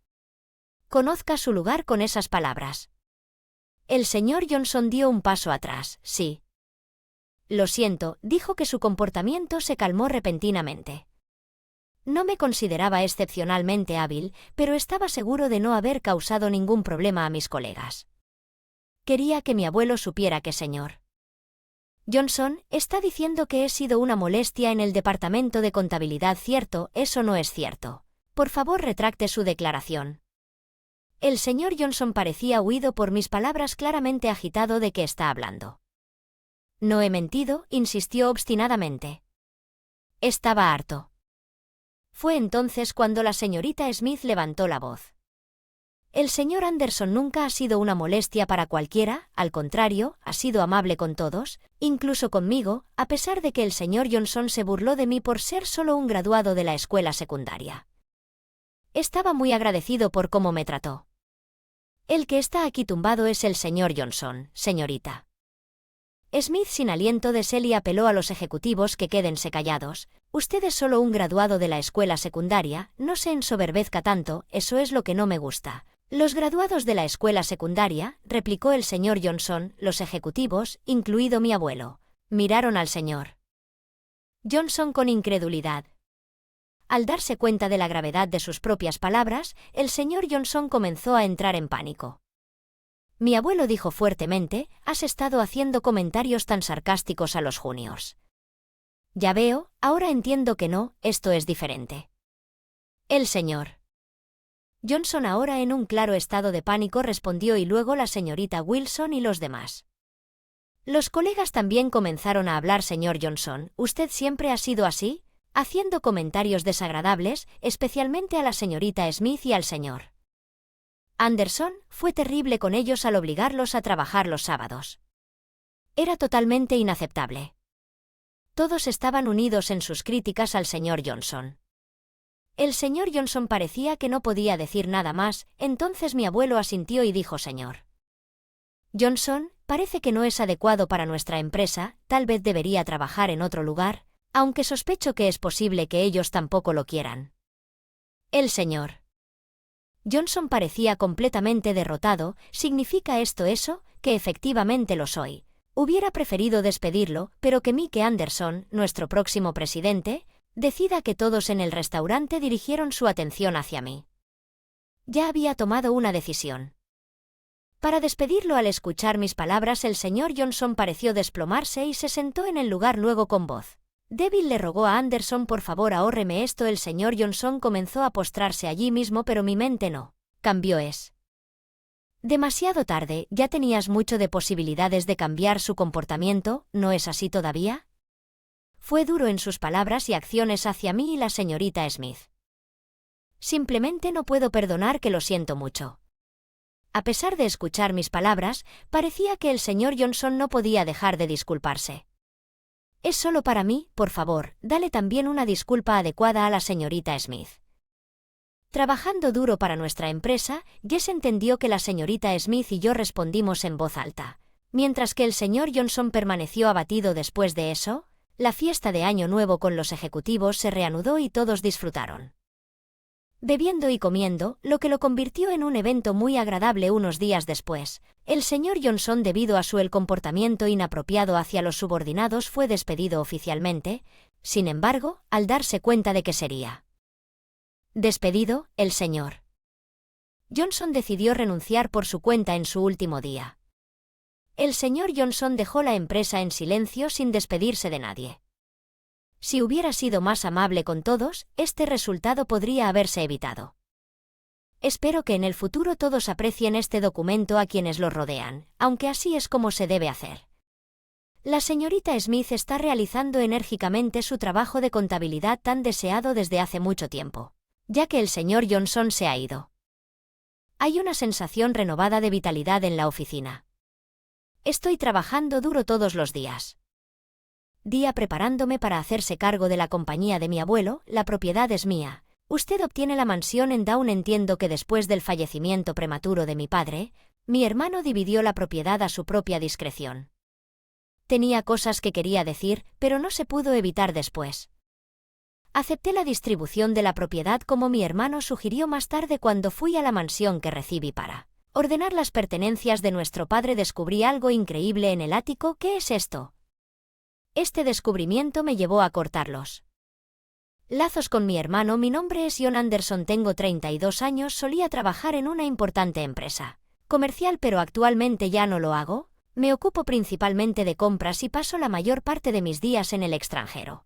Conozca su lugar con esas palabras. El señor Johnson dio un paso atrás. Sí. Lo siento, dijo que su comportamiento se calmó repentinamente. No me consideraba excepcionalmente hábil, pero estaba seguro de no haber causado ningún problema a mis colegas. Quería que mi abuelo supiera que señor Johnson está diciendo que he sido una molestia en el departamento de contabilidad. Cierto, eso no es cierto. Por favor, retracte su declaración. El señor Johnson parecía huido por mis palabras, claramente agitado. ¿De qué está hablando? No he mentido, insistió obstinadamente. Estaba harto. Fue entonces cuando la señorita Smith levantó la voz. El señor Anderson nunca ha sido una molestia para cualquiera, al contrario, ha sido amable con todos, incluso conmigo, a pesar de que el señor Johnson se burló de mí por ser solo un graduado de la escuela secundaria. Estaba muy agradecido por cómo me trató. El que está aquí tumbado es el señor Johnson, señorita. Smith, sin aliento de Sally, apeló a los ejecutivos que quédense callados. Usted es solo un graduado de la escuela secundaria, no se ensoberbezca tanto, eso es lo que no me gusta. Los graduados de la escuela secundaria, replicó el señor Johnson, los ejecutivos, incluido mi abuelo, miraron al señor Johnson con incredulidad. Al darse cuenta de la gravedad de sus propias palabras, el señor Johnson comenzó a entrar en pánico. Mi abuelo dijo fuertemente: has estado haciendo comentarios tan sarcásticos a los juniors. Ya veo, ahora entiendo que no, esto es diferente. El señor Johnson, ahora en un claro estado de pánico, respondió, y luego la señorita Wilson y los demás. Los colegas también comenzaron a hablar. Señor Johnson, ¿usted siempre ha sido así? Haciendo comentarios desagradables, especialmente a la señorita Smith y al señor Anderson. Fue terrible con ellos al obligarlos a trabajar los sábados. Era totalmente inaceptable. Todos estaban unidos en sus críticas al señor Johnson. El señor Johnson parecía que no podía decir nada más, entonces mi abuelo asintió y dijo: señor Johnson, parece que no es adecuado para nuestra empresa, tal vez debería trabajar en otro lugar, aunque sospecho que es posible que ellos tampoco lo quieran. El señor Johnson parecía completamente derrotado. ¿Significa esto eso? Que efectivamente lo soy. Hubiera preferido despedirlo, pero que Mike Anderson, nuestro próximo presidente, decida que todos en el restaurante dirigieron su atención hacia mí. Ya había tomado una decisión. Para despedirlo, al escuchar mis palabras, el señor Johnson pareció desplomarse y se sentó en el lugar. Luego, con voz débil, le rogó a Anderson: por favor, ahórreme esto. El señor Johnson comenzó a postrarse allí mismo, pero mi mente no cambió. Es demasiado tarde, ya tenías mucho de posibilidades de cambiar su comportamiento, ¿no es así todavía? Fue duro en sus palabras y acciones hacia mí y la señorita Smith. Simplemente no puedo perdonar, que lo siento mucho. A pesar de escuchar mis palabras, parecía que el señor Johnson no podía dejar de disculparse. Es solo para mí, por favor, dale también una disculpa adecuada a la señorita Smith. Trabajando duro para nuestra empresa, Jess entendió que la señorita Smith y yo respondimos en voz alta. Mientras que el señor Johnson permaneció abatido. Después de eso, la fiesta de Año Nuevo con los ejecutivos se reanudó y todos disfrutaron. bebiendo y comiendo, lo que lo convirtió en un evento muy agradable unos días después. El señor Johnson, debido a su comportamiento inapropiado hacia los subordinados, fue despedido oficialmente. Sin embargo, al darse cuenta de que sería despedido, el señor Johnson decidió renunciar por su cuenta en su último día. El señor Johnson dejó la empresa en silencio sin despedirse de nadie. Si hubiera sido más amable con todos, este resultado podría haberse evitado. Espero que en el futuro todos aprecien este documento a quienes los rodean, aunque así es como se debe hacer. La señorita Smith está realizando enérgicamente su trabajo de contabilidad tan deseado desde hace mucho tiempo, ya que el señor Johnson se ha ido. Hay una sensación renovada de vitalidad en la oficina. Estoy trabajando duro todos los días. Día preparándome para hacerse cargo de la compañía de mi abuelo. La propiedad es mía. Usted obtiene la mansión en Down. Entiendo que después del fallecimiento prematuro de mi padre, mi hermano dividió la propiedad a su propia discreción. Tenía cosas que quería decir, pero no se pudo evitar después. Acepté la distribución de la propiedad como mi hermano sugirió más tarde cuando fui a la mansión que recibí para ordenar las pertenencias de nuestro padre. Descubrí algo increíble en el ático. ¿Qué es esto? Este descubrimiento me llevó a cortarlos lazos con mi hermano. Mi nombre es John Anderson, tengo 32 años, solía trabajar en una importante empresa comercial, pero actualmente ya no lo hago. Me ocupo principalmente de compras y paso la mayor parte de mis días en el extranjero.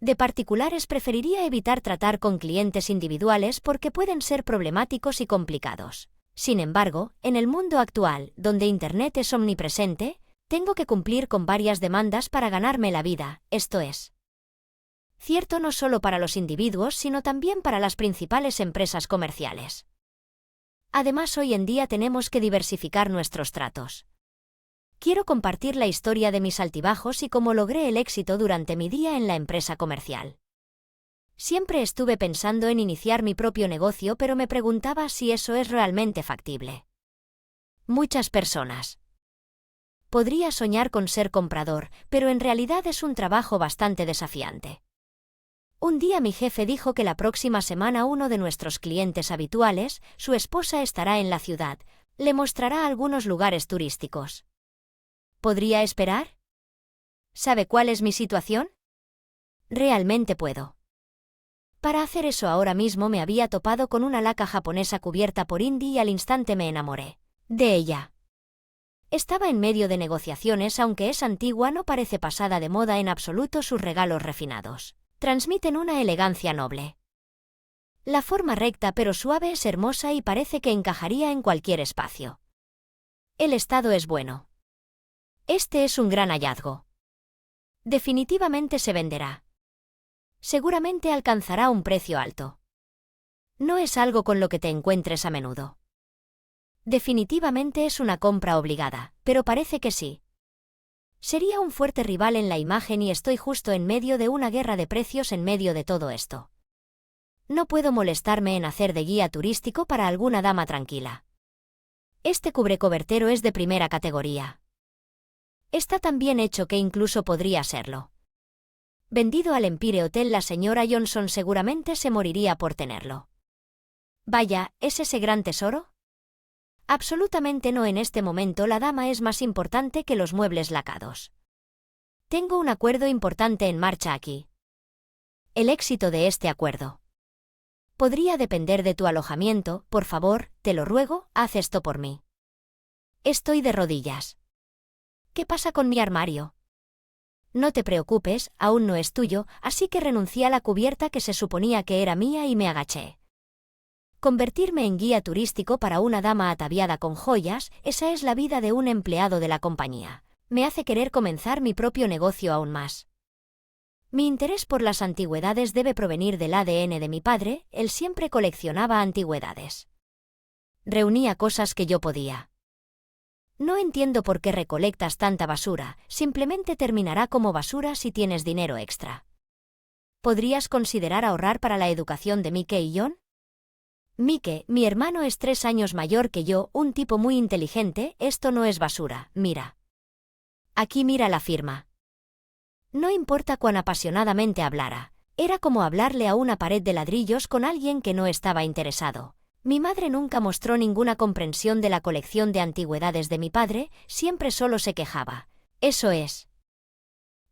De particulares preferiría evitar tratar con clientes individuales porque pueden ser problemáticos y complicados. Sin embargo, en el mundo actual, donde Internet es omnipresente, tengo que cumplir con varias demandas para ganarme la vida. Esto es cierto no solo para los individuos, sino también para las principales empresas comerciales. Además, hoy en día tenemos que diversificar nuestros tratos. Quiero compartir la historia de mis altibajos y cómo logré el éxito durante mi día en la empresa comercial. Siempre estuve pensando en iniciar mi propio negocio, pero me preguntaba si eso es realmente factible. Muchas personas podría soñar con ser comprador, pero en realidad es un trabajo bastante desafiante. Un día mi jefe dijo que la próxima semana uno de nuestros clientes habituales, su esposa, estará en la ciudad. Le mostrará algunos lugares turísticos. ¿Podría esperar? ¿Sabe cuál es mi situación? Realmente puedo. Para hacer eso ahora mismo me había topado con una laca japonesa cubierta por indie y al instante me enamoré de ella. Estaba en medio de negociaciones. Aunque es antigua, no parece pasada de moda en absoluto. Sus regalos refinados transmiten una elegancia noble. La forma recta pero suave es hermosa y parece que encajaría en cualquier espacio. El estado es bueno. Este es un gran hallazgo. Definitivamente se venderá. Seguramente alcanzará un precio alto. No es algo con lo que te encuentres a menudo. Definitivamente es una compra obligada, pero parece que sí. Sería un fuerte rival en la imagen y estoy justo en medio de una guerra de precios en medio de todo esto. No puedo molestarme en hacer de guía turístico para alguna dama tranquila. Este cubrecobertero es de primera categoría. Está tan bien hecho que incluso podría serlo vendido al Empire Hotel. La señora Johnson seguramente se moriría por tenerlo. Vaya, ¿es ese gran tesoro? Absolutamente no. En este momento la dama es más importante que los muebles lacados. Tengo un acuerdo importante en marcha aquí. El éxito de este acuerdo podría depender de tu alojamiento. Por favor, te lo ruego, haz esto por mí. Estoy de rodillas. ¿Qué pasa con mi armario? No te preocupes, aún no es tuyo, así que renuncié a la cubierta que se suponía que era mía y me agaché. Convertirme en guía turístico para una dama ataviada con joyas, esa es la vida de un empleado de la compañía. Me hace querer comenzar mi propio negocio aún más. Mi interés por las antigüedades debe provenir del ADN de mi padre. Él siempre coleccionaba antigüedades. Reunía cosas que yo podía. No entiendo por qué recolectas tanta basura, simplemente terminará como basura si tienes dinero extra. ¿Podrías considerar ahorrar para la educación de Mike y John? Mike, mi hermano, es 3 años mayor que yo, un tipo muy inteligente. Esto no es basura, mira. Aquí mira la firma. No importa cuán apasionadamente hablara, Era como hablarle a una pared de ladrillos con alguien que no estaba interesado. Mi madre nunca mostró ninguna comprensión de la colección de antigüedades de mi padre, siempre solo se quejaba. Eso es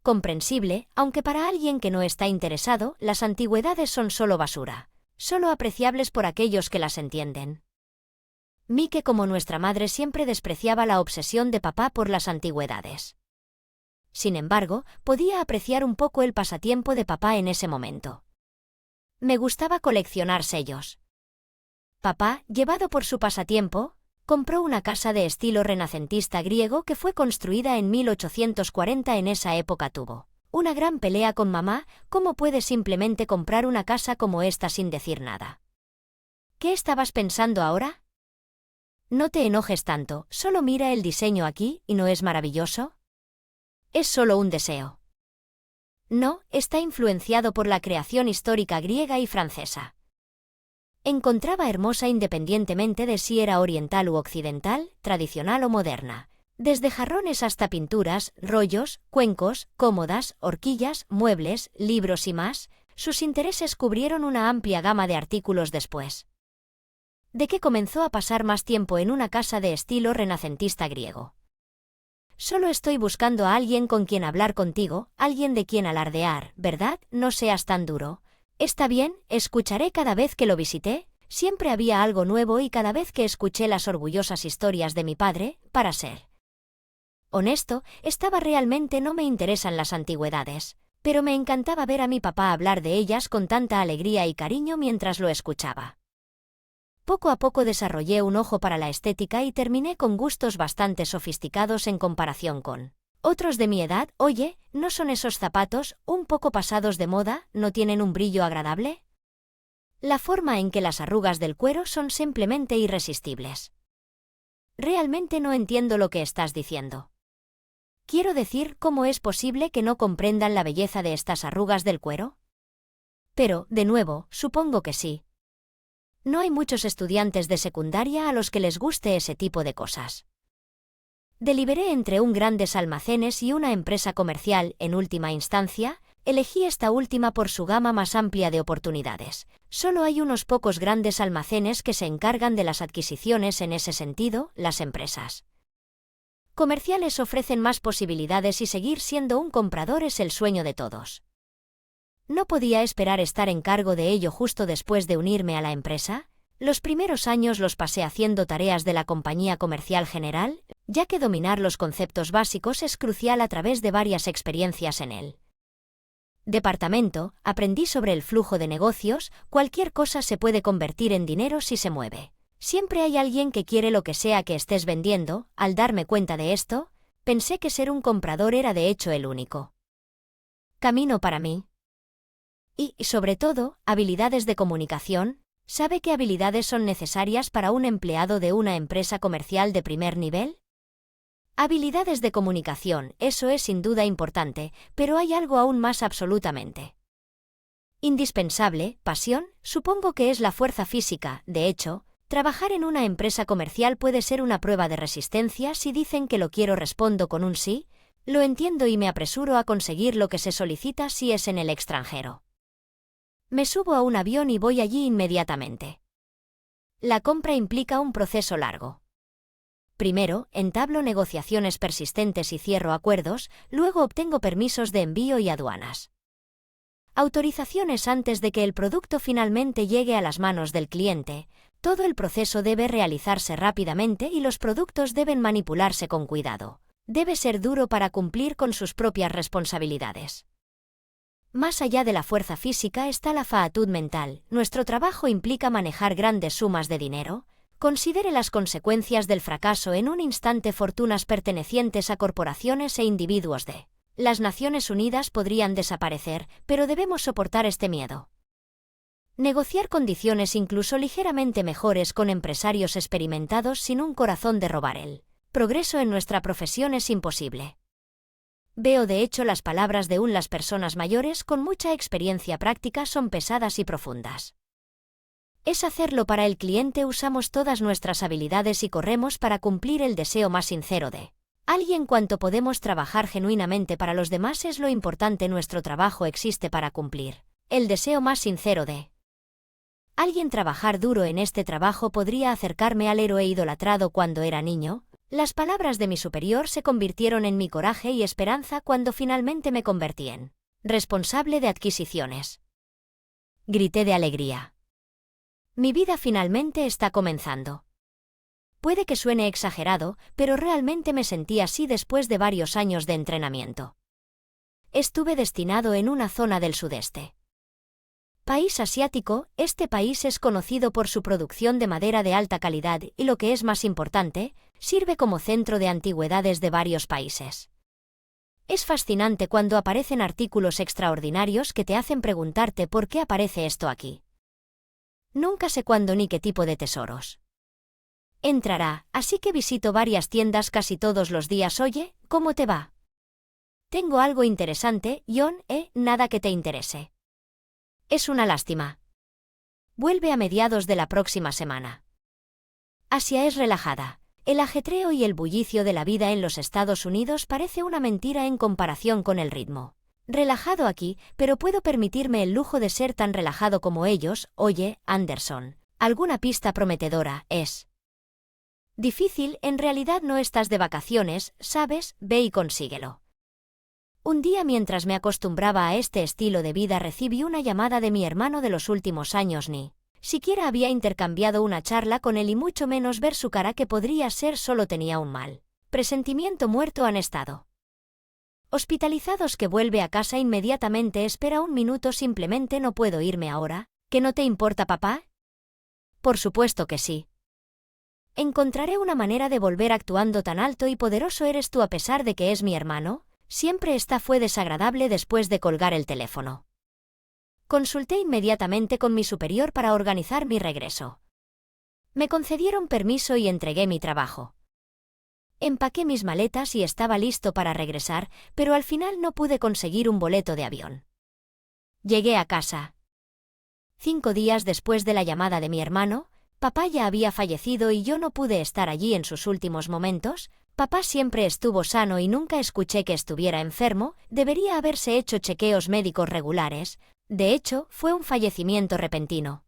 comprensible, aunque para alguien que no está interesado, las antigüedades son solo basura, solo apreciables por aquellos que las entienden. Mike, como nuestra madre, siempre despreciaba la obsesión de papá por las antigüedades. Sin embargo, podía apreciar un poco el pasatiempo de papá en ese momento. Me gustaba coleccionar sellos. Papá, llevado por su pasatiempo, compró una casa de estilo renacentista griego que fue construida en 1840. En esa época tuvo una gran pelea con mamá. ¿Cómo puedes simplemente comprar una casa como esta sin decir nada? ¿Qué estabas pensando ahora? No te enojes tanto, solo mira el diseño aquí, ¿y no es maravilloso? Es solo un deseo. No, está influenciado por la creación histórica griega y francesa. Encontraba hermosa independientemente de si era oriental u occidental, tradicional o moderna. Desde jarrones hasta pinturas, rollos, cuencos, cómodas, horquillas, muebles, libros y más, sus intereses cubrieron una amplia gama de artículos después de que comenzó a pasar más tiempo en una casa de estilo renacentista griego. Solo estoy buscando a alguien con quien hablar contigo, alguien de quien alardear, ¿verdad? No seas tan duro. Está bien, escucharé cada vez que lo visité, siempre había algo nuevo y cada vez que escuché las orgullosas historias de mi padre, para ser honesto, realmente no me interesan las antigüedades, pero me encantaba ver a mi papá hablar de ellas con tanta alegría y cariño mientras lo escuchaba. Poco a poco desarrollé un ojo para la estética y terminé con gustos bastante sofisticados en comparación con otros de mi edad. Oye, ¿no son esos zapatos, un poco pasados de moda, no tienen un brillo agradable? La forma en que las arrugas del cuero son simplemente irresistibles. Realmente no entiendo lo que estás diciendo. Quiero decir, ¿cómo es posible que no comprendan la belleza de estas arrugas del cuero? Pero, de nuevo, supongo que sí. No hay muchos estudiantes de secundaria a los que les guste ese tipo de cosas. Deliberé entre un grandes almacenes y una empresa comercial. En última instancia, elegí esta última por su gama más amplia de oportunidades. Solo hay unos pocos grandes almacenes que se encargan de las adquisiciones en ese sentido. Las empresas comerciales ofrecen más posibilidades y seguir siendo un comprador es el sueño de todos. No podía esperar estar en cargo de ello justo después de unirme a la empresa. Los primeros años los pasé haciendo tareas de la compañía comercial general, ya que dominar los conceptos básicos es crucial a través de varias experiencias en el departamento. Aprendí sobre el flujo de negocios. Cualquier cosa se puede convertir en dinero si se mueve. Siempre hay alguien que quiere lo que sea que estés vendiendo. Al darme cuenta de esto, pensé que ser un comprador era de hecho el único camino para mí. Y, sobre todo, habilidades de comunicación. ¿Sabe qué habilidades son necesarias para un empleado de una empresa comercial de primer nivel? Habilidades de comunicación, eso es sin duda importante, pero hay algo aún más absolutamente indispensable. Pasión, supongo que es la fuerza física. De hecho, trabajar en una empresa comercial puede ser una prueba de resistencia. Si dicen que lo quiero, respondo con un sí, lo entiendo y me apresuro a conseguir lo que se solicita si es en el extranjero. Me subo a un avión y voy allí inmediatamente. La compra implica un proceso largo. Primero, entablo negociaciones persistentes y cierro acuerdos, luego obtengo permisos de envío y aduanas. Autorizaciones antes de que el producto finalmente llegue a las manos del cliente. Todo el proceso debe realizarse rápidamente y los productos deben manipularse con cuidado. Debe ser duro para cumplir con sus propias responsabilidades. Más allá de la fuerza física está la faatud mental. Nuestro trabajo implica manejar grandes sumas de dinero. Considere las consecuencias del fracaso en un instante. Fortunas pertenecientes a corporaciones e individuos de las Naciones Unidas podrían desaparecer, pero debemos soportar este miedo. Negociar condiciones incluso ligeramente mejores con empresarios experimentados sin un corazón de robar. El progreso en nuestra profesión es imposible. Veo de hecho las palabras de las personas mayores con mucha experiencia práctica son pesadas y profundas. Es hacerlo para el cliente. Usamos todas nuestras habilidades y corremos para cumplir el deseo más sincero de alguien. Cuanto podemos trabajar genuinamente para los demás es lo importante. Nuestro trabajo existe para cumplir el deseo más sincero de alguien. Trabajar duro en este trabajo podría acercarme al héroe idolatrado cuando era niño. Las palabras de mi superior se convirtieron en mi coraje y esperanza cuando finalmente me convertí en responsable de adquisiciones. Grité de alegría. Mi vida finalmente está comenzando. Puede que suene exagerado, pero realmente me sentí así después de varios años de entrenamiento. Estuve destinado en una zona del sudeste. País asiático. Este país es conocido por su producción de madera de alta calidad y, lo que es más importante, sirve como centro de antigüedades de varios países. Es fascinante cuando aparecen artículos extraordinarios que te hacen preguntarte por qué aparece esto aquí. Nunca sé cuándo ni qué tipo de tesoros entrará, así que visito varias tiendas casi todos los días. Oye, ¿cómo te va? Tengo algo interesante, John. Nada que te interese. Es una lástima. Vuelve a mediados de la próxima semana. Asia es relajada. El ajetreo y el bullicio de la vida en los Estados Unidos parece una mentira en comparación con el ritmo relajado aquí, pero puedo permitirme el lujo de ser tan relajado como ellos. Oye, Anderson, ¿alguna pista prometedora? Es difícil, en realidad no estás de vacaciones, ¿sabes? Ve y consíguelo. Un día, mientras me acostumbraba a este estilo de vida, recibí una llamada de mi hermano de los últimos años. Ni siquiera había intercambiado una charla con él y mucho menos ver su cara, que podría ser solo tenía un mal presentimiento. Muerto. Han estado hospitalizados. Que vuelve a casa inmediatamente. Espera un minuto, simplemente no puedo irme ahora. ¿Que no te importa, papá? Por supuesto que sí. Encontraré una manera de volver. Actuando tan alto y poderoso eres tú, a pesar de que es mi hermano. Siempre fue desagradable después de colgar el teléfono. Consulté inmediatamente con mi superior para organizar mi regreso. Me concedieron permiso y entregué mi trabajo. Empaqué mis maletas y estaba listo para regresar, pero al final no pude conseguir un boleto de avión. Llegué a casa 5 días después de la llamada de mi hermano. Papá ya había fallecido y yo no pude estar allí en sus últimos momentos. Papá siempre estuvo sano y nunca escuché que estuviera enfermo. Debería haberse hecho chequeos médicos regulares. De hecho, fue un fallecimiento repentino.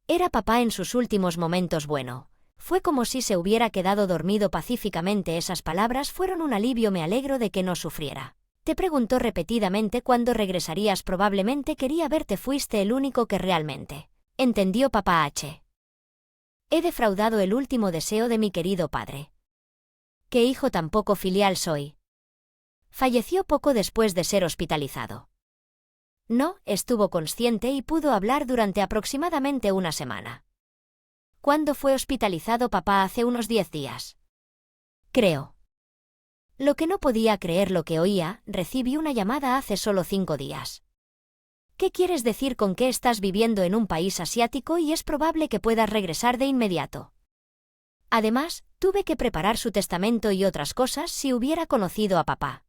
Era papá en sus últimos momentos. Bueno, fue como si se hubiera quedado dormido pacíficamente. Esas palabras fueron un alivio. Me alegro de que no sufriera. Te preguntó repetidamente cuándo regresarías. Probablemente quería verte. Fuiste el único que realmente entendió, papá H. He defraudado el último deseo de mi querido padre. ¿Qué hijo tan poco filial soy? Falleció poco después de ser hospitalizado. No, estuvo consciente y pudo hablar durante aproximadamente una semana. ¿Cuándo fue hospitalizado, papá? Hace unos 10 días. Creo. Lo que no podía creer lo que oía. Recibí una llamada hace solo 5 días. ¿Qué quieres decir con que estás viviendo en un país asiático y es probable que puedas regresar de inmediato? Además, tuve que preparar su testamento y otras cosas. Si hubiera conocido a papá.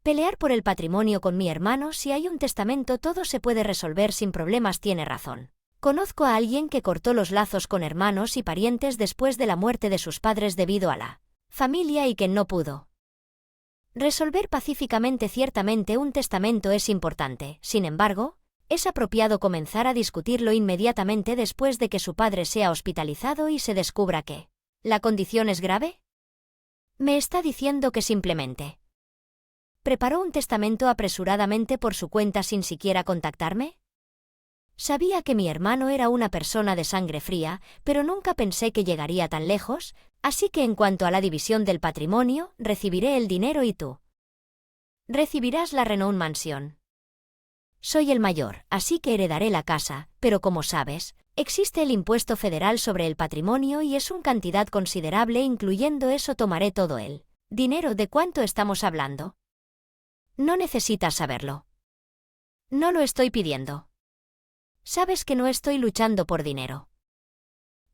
Pelear por el patrimonio con mi hermano. Si hay un testamento, todo se puede resolver sin problemas. Tiene razón. Conozco a alguien que cortó los lazos con hermanos y parientes después de la muerte de sus padres debido a la familia y que no pudo resolver pacíficamente. Ciertamente un testamento es importante. Sin embargo, es apropiado comenzar a discutirlo inmediatamente después de que su padre sea hospitalizado y se descubra que la condición es grave. ¿Me está diciendo que simplemente preparó un testamento apresuradamente por su cuenta sin siquiera contactarme? Sabía que mi hermano era una persona de sangre fría, pero nunca pensé que llegaría tan lejos. Así que en cuanto a la división del patrimonio, recibiré el dinero y tú recibirás la Renault Mansión. Soy el mayor, así que heredaré la casa, pero como sabes, existe el impuesto federal sobre el patrimonio y es una cantidad considerable. Incluyendo eso, tomaré todo el dinero. ¿De cuánto estamos hablando? No necesitas saberlo. No lo estoy pidiendo. Sabes que no estoy luchando por dinero.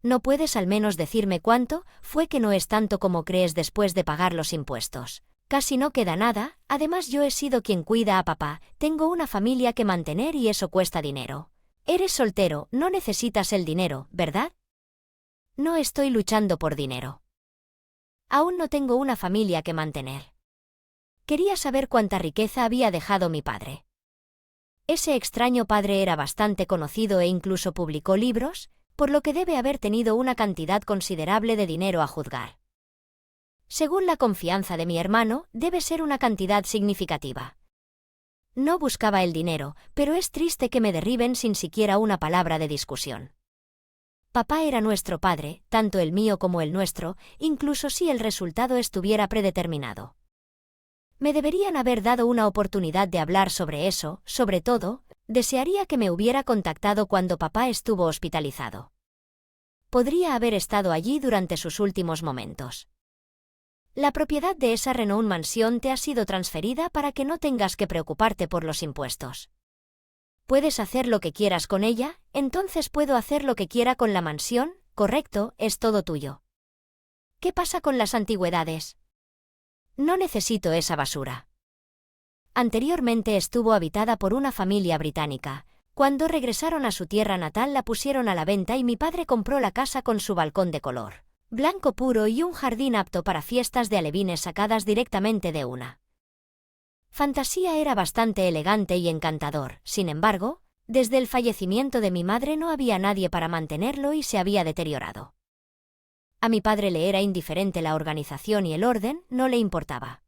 ¿No puedes al menos decirme cuánto? Fue que no es tanto como crees después de pagar los impuestos. Casi no queda nada. Además, yo he sido quien cuida a papá. Tengo una familia que mantener y eso cuesta dinero. Eres soltero, no necesitas el dinero, ¿verdad? No estoy luchando por dinero. Aún no tengo una familia que mantener. Quería saber cuánta riqueza había dejado mi padre. Ese extraño padre era bastante conocido e incluso publicó libros, por lo que debe haber tenido una cantidad considerable de dinero a juzgar. Según la confianza de mi hermano, debe ser una cantidad significativa. No buscaba el dinero, pero es triste que me derriben sin siquiera una palabra de discusión. Papá era nuestro padre, tanto el mío como el nuestro, incluso si el resultado estuviera predeterminado. Me deberían haber dado una oportunidad de hablar sobre eso, sobre todo, desearía que me hubiera contactado cuando papá estuvo hospitalizado. Podría haber estado allí durante sus últimos momentos. La propiedad de esa Renault mansión te ha sido transferida para que no tengas que preocuparte por los impuestos. Puedes hacer lo que quieras con ella, entonces puedo hacer lo que quiera con la mansión, correcto, es todo tuyo. ¿Qué pasa con las antigüedades? No necesito esa basura. Anteriormente estuvo habitada por una familia británica. Cuando regresaron a su tierra natal la pusieron a la venta y mi padre compró la casa con su balcón de color blanco puro y un jardín apto para fiestas de alevines sacadas directamente de una fantasía. Era bastante elegante y encantador, sin embargo, desde el fallecimiento de mi madre no había nadie para mantenerlo y se había deteriorado. A mi padre le era indiferente la organización y el orden, no le importaba.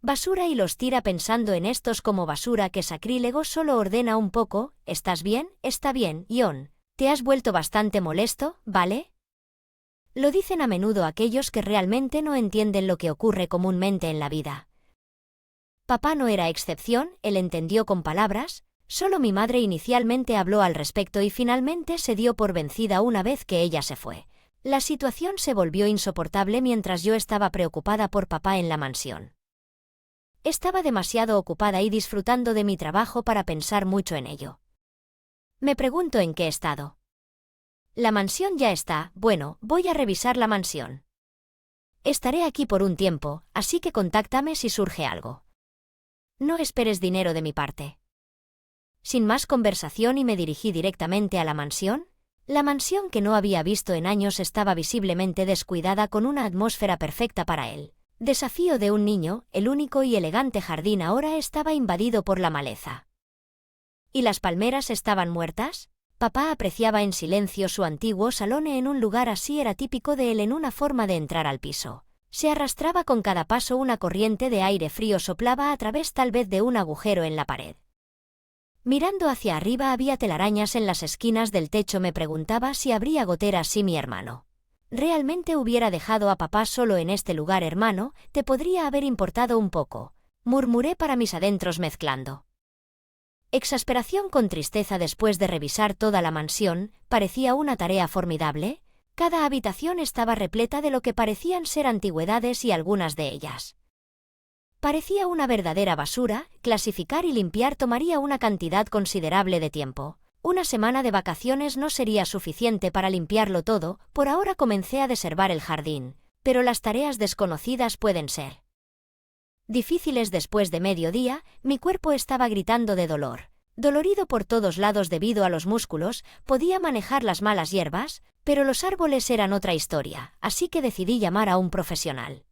Basura y los tira pensando en estos como basura. Que sacrílego. Solo ordena un poco, ¿estás bien? Está bien, John. ¿Te has vuelto bastante molesto, vale? Lo dicen a menudo aquellos que realmente no entienden lo que ocurre comúnmente en la vida. Papá no era excepción, él entendió con palabras, solo mi madre inicialmente habló al respecto y finalmente se dio por vencida una vez que ella se fue. La situación se volvió insoportable mientras yo estaba preocupada por papá en la mansión. Estaba demasiado ocupada y disfrutando de mi trabajo para pensar mucho en ello. Me pregunto en qué estado. La mansión ya está, bueno, voy a revisar la mansión. Estaré aquí por un tiempo, así que contáctame si surge algo. No esperes dinero de mi parte. Sin más conversación y me dirigí directamente a la mansión. La mansión que no había visto en años estaba visiblemente descuidada con una atmósfera perfecta para él. Desafío de un niño, el único y elegante jardín ahora estaba invadido por la maleza. ¿Y las palmeras estaban muertas? Papá apreciaba en silencio su antiguo salón en un lugar así era típico de él en una forma de entrar al piso. Se arrastraba con cada paso una corriente de aire frío soplaba a través tal vez de un agujero en la pared. Mirando hacia arriba había telarañas en las esquinas del techo. Me preguntaba si habría goteras si mi hermano realmente hubiera dejado a papá solo en este lugar. Hermano, te podría haber importado un poco, murmuré para mis adentros mezclando exasperación con tristeza. Después de revisar toda la mansión, parecía una tarea formidable. Cada habitación estaba repleta de lo que parecían ser antigüedades y algunas de ellas parecía una verdadera basura. Clasificar y limpiar tomaría una cantidad considerable de tiempo. Una semana de vacaciones no sería suficiente para limpiarlo todo. Por ahora comencé a deservar el jardín, pero las tareas desconocidas pueden ser difíciles. Después de mediodía, mi cuerpo estaba gritando de dolor. Dolorido por todos lados debido a los músculos, podía manejar las malas hierbas, pero los árboles eran otra historia, así que decidí llamar a un profesional.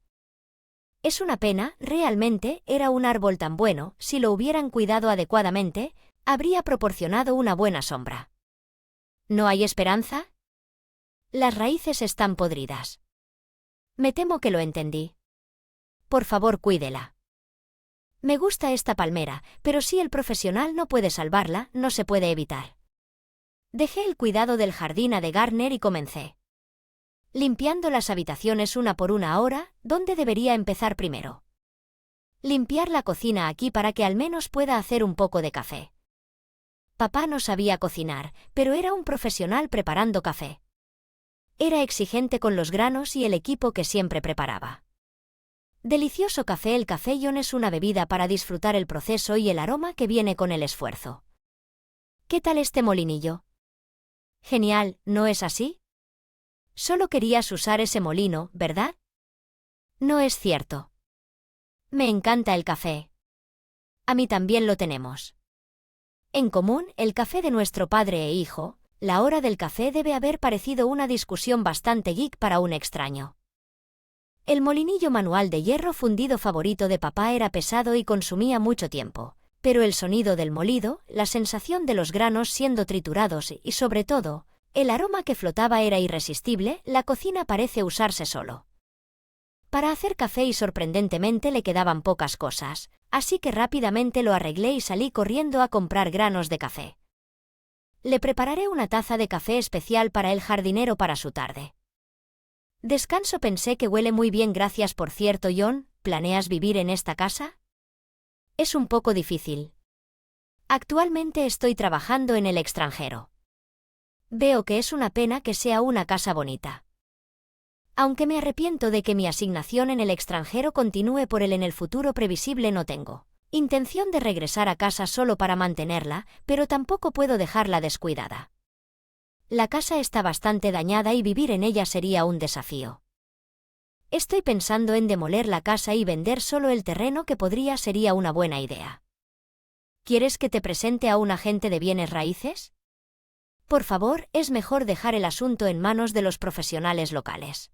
Es una pena, realmente, era un árbol tan bueno, si lo hubieran cuidado adecuadamente, habría proporcionado una buena sombra. ¿No hay esperanza? Las raíces están podridas. Me temo que lo entendí. Por favor, cuídela. Me gusta esta palmera, pero si el profesional no puede salvarla, no se puede evitar. Dejé el cuidado del jardín a de Garner y comencé limpiando las habitaciones una por una. Ahora, ¿dónde debería empezar primero? Limpiar la cocina aquí para que al menos pueda hacer un poco de café. Papá no sabía cocinar, pero era un profesional preparando café. Era exigente con los granos y el equipo que siempre preparaba. Delicioso café. El café John es una bebida para disfrutar el proceso y el aroma que viene con el esfuerzo. ¿Qué tal este molinillo? Genial, ¿no es así? Solo querías usar ese molino, ¿verdad? No es cierto. Me encanta el café. A mí también lo tenemos en común, el café de nuestro padre e hijo. La hora del café debe haber parecido una discusión bastante geek para un extraño. El molinillo manual de hierro fundido favorito de papá era pesado y consumía mucho tiempo, Pero el sonido del molido, la sensación de los granos siendo triturados y, sobre todo, el aroma que flotaba era irresistible. La cocina parece usarse solo para hacer café y sorprendentemente le quedaban pocas cosas, así que rápidamente lo arreglé y salí corriendo a comprar granos de café. Le prepararé una taza de café especial para el jardinero para su tarde. Descanso. Pensé que huele muy bien. Gracias. Por cierto, John, ¿planeas vivir en esta casa? Es un poco difícil. Actualmente estoy trabajando en el extranjero. Veo que es una pena que sea una casa bonita. Aunque me arrepiento de que mi asignación en el extranjero continúe por él en el futuro previsible, no tengo intención de regresar a casa solo para mantenerla, pero tampoco puedo dejarla descuidada. La casa está bastante dañada y vivir en ella sería un desafío. Estoy pensando en demoler la casa y vender solo el terreno, que sería una buena idea. ¿Quieres que te presente a un agente de bienes raíces? Por favor, es mejor dejar el asunto en manos de los profesionales locales.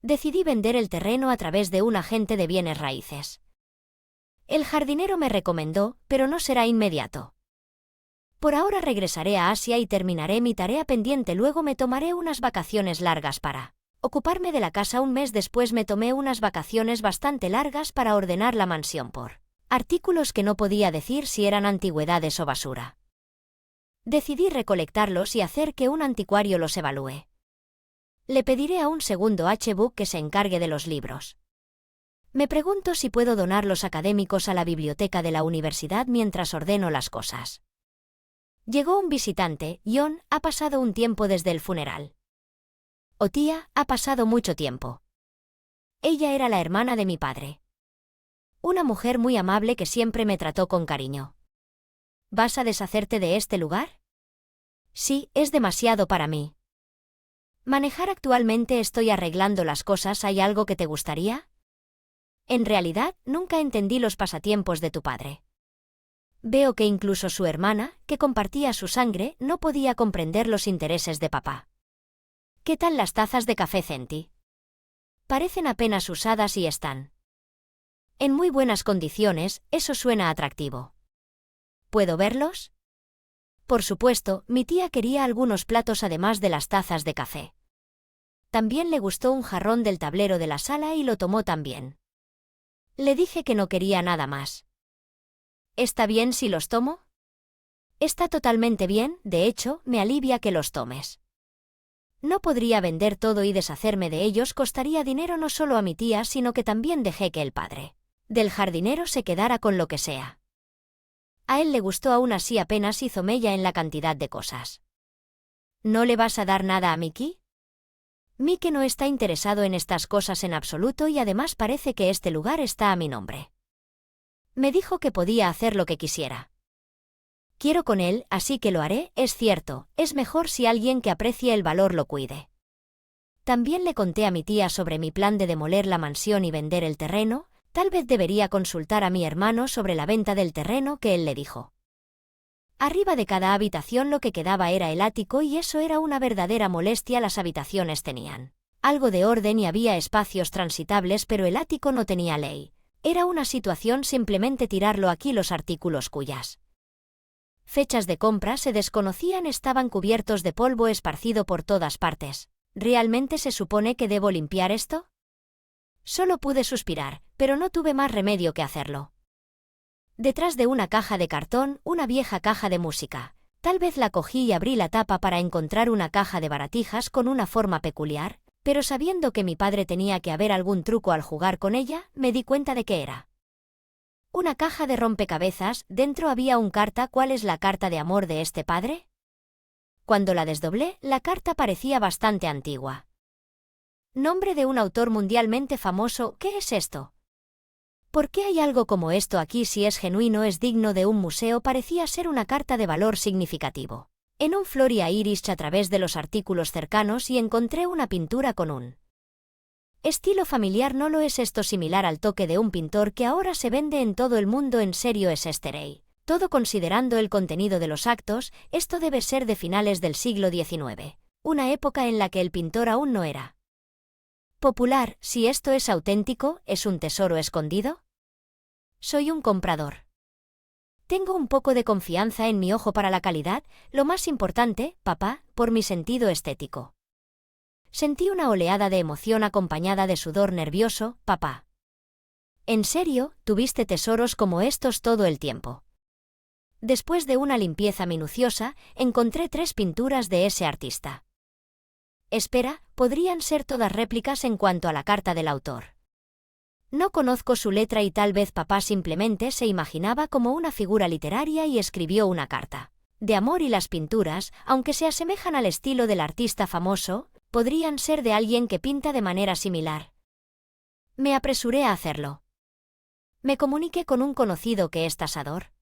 Decidí vender el terreno a través de un agente de bienes raíces. El jardinero me recomendó, pero no será inmediato. Por ahora regresaré a Asia y terminaré mi tarea pendiente. Luego me tomaré unas vacaciones largas para ocuparme de la casa. Un mes después me tomé unas vacaciones bastante largas para ordenar la mansión por artículos que no podía decir si eran antigüedades o basura. Decidí recolectarlos y hacer que un anticuario los evalúe. Le pediré a un segundo H-Book que se encargue de los libros. Me pregunto si puedo donar los académicos a la biblioteca de la universidad mientras ordeno las cosas. Llegó un visitante. John, ha pasado un tiempo desde el funeral. Oh, tía, ha pasado mucho tiempo. Ella era la hermana de mi padre. Una mujer muy amable que siempre me trató con cariño. ¿Vas a deshacerte de este lugar? Sí, es demasiado para mí. Manejar. Actualmente estoy arreglando las cosas. ¿Hay algo que te gustaría? En realidad, nunca entendí los pasatiempos de tu padre. Veo que incluso su hermana, que compartía su sangre, no podía comprender los intereses de papá. ¿Qué tal las tazas de café Centi? Parecen apenas usadas y están en muy buenas condiciones. Eso suena atractivo. ¿Puedo verlos? Por supuesto, mi tía quería algunos platos además de las tazas de café. También le gustó un jarrón del tablero de la sala y lo tomó también. Le dije que no quería nada más. ¿Está bien si los tomo? Está totalmente bien. De hecho, me alivia que los tomes. No podría vender todo y deshacerme de ellos. Costaría dinero no solo a mi tía, sino que también dejé que el padre del jardinero se quedara con lo que sea. A él le gustó. Aún así apenas hizo mella en la cantidad de cosas. ¿No le vas a dar nada a Mickey? Mickey no está interesado en estas cosas en absoluto y además parece que este lugar está a mi nombre. Me dijo que podía hacer lo que quisiera. Quiero con él, así que lo haré. Es cierto, es mejor si alguien que aprecie el valor lo cuide. También le conté a mi tía sobre mi plan de demoler la mansión y vender el terreno. Tal vez debería consultar a mi hermano sobre la venta del terreno, que él le dijo. Arriba de cada habitación lo que quedaba era el ático y eso era una verdadera molestia. Las habitaciones tenían algo de orden y había espacios transitables, pero el ático no tenía ley. Era una situación simplemente tirarlo aquí. Los artículos cuyas fechas de compra se desconocían estaban cubiertos de polvo esparcido por todas partes. ¿Realmente se supone que debo limpiar esto? Solo pude suspirar, pero no tuve más remedio que hacerlo. Detrás de una caja de cartón, una vieja caja de música. Tal vez la cogí y abrí la tapa para encontrar una caja de baratijas con una forma peculiar, pero sabiendo que mi padre tenía que haber algún truco al jugar con ella, me di cuenta de que era una caja de rompecabezas. Dentro había un carta. ¿Cuál es la carta de amor de este padre? Cuando la desdoblé, la carta parecía bastante antigua. Nombre de un autor mundialmente famoso. ¿Qué es esto? ¿Por qué hay algo como esto aquí? Si es genuino, es digno de un museo. Parecía ser una carta de valor significativo. En un Floria Irish a través de los artículos cercanos y encontré una pintura con un estilo familiar. ¿No lo es esto similar al toque de un pintor que ahora se vende en todo el mundo? En serio, es Esterey. Todo considerando el contenido de los actos, esto debe ser de finales del siglo XIX, una época en la que el pintor aún no era popular. Si esto es auténtico, ¿es un tesoro escondido? Soy un comprador. Tengo un poco de confianza en mi ojo para la calidad, lo más importante, papá, por mi sentido estético. Sentí una oleada de emoción acompañada de sudor nervioso, papá. ¿En serio, tuviste tesoros como estos todo el tiempo? Después de una limpieza minuciosa, encontré 3 pinturas de ese artista. Espera, podrían ser todas réplicas en cuanto a la carta del autor. No conozco su letra y tal vez papá simplemente se imaginaba como una figura literaria y escribió una carta de amor, y las pinturas, aunque se asemejan al estilo del artista famoso, podrían ser de alguien que pinta de manera similar. Me apresuré a hacerlo. Me comuniqué con un conocido que es tasador.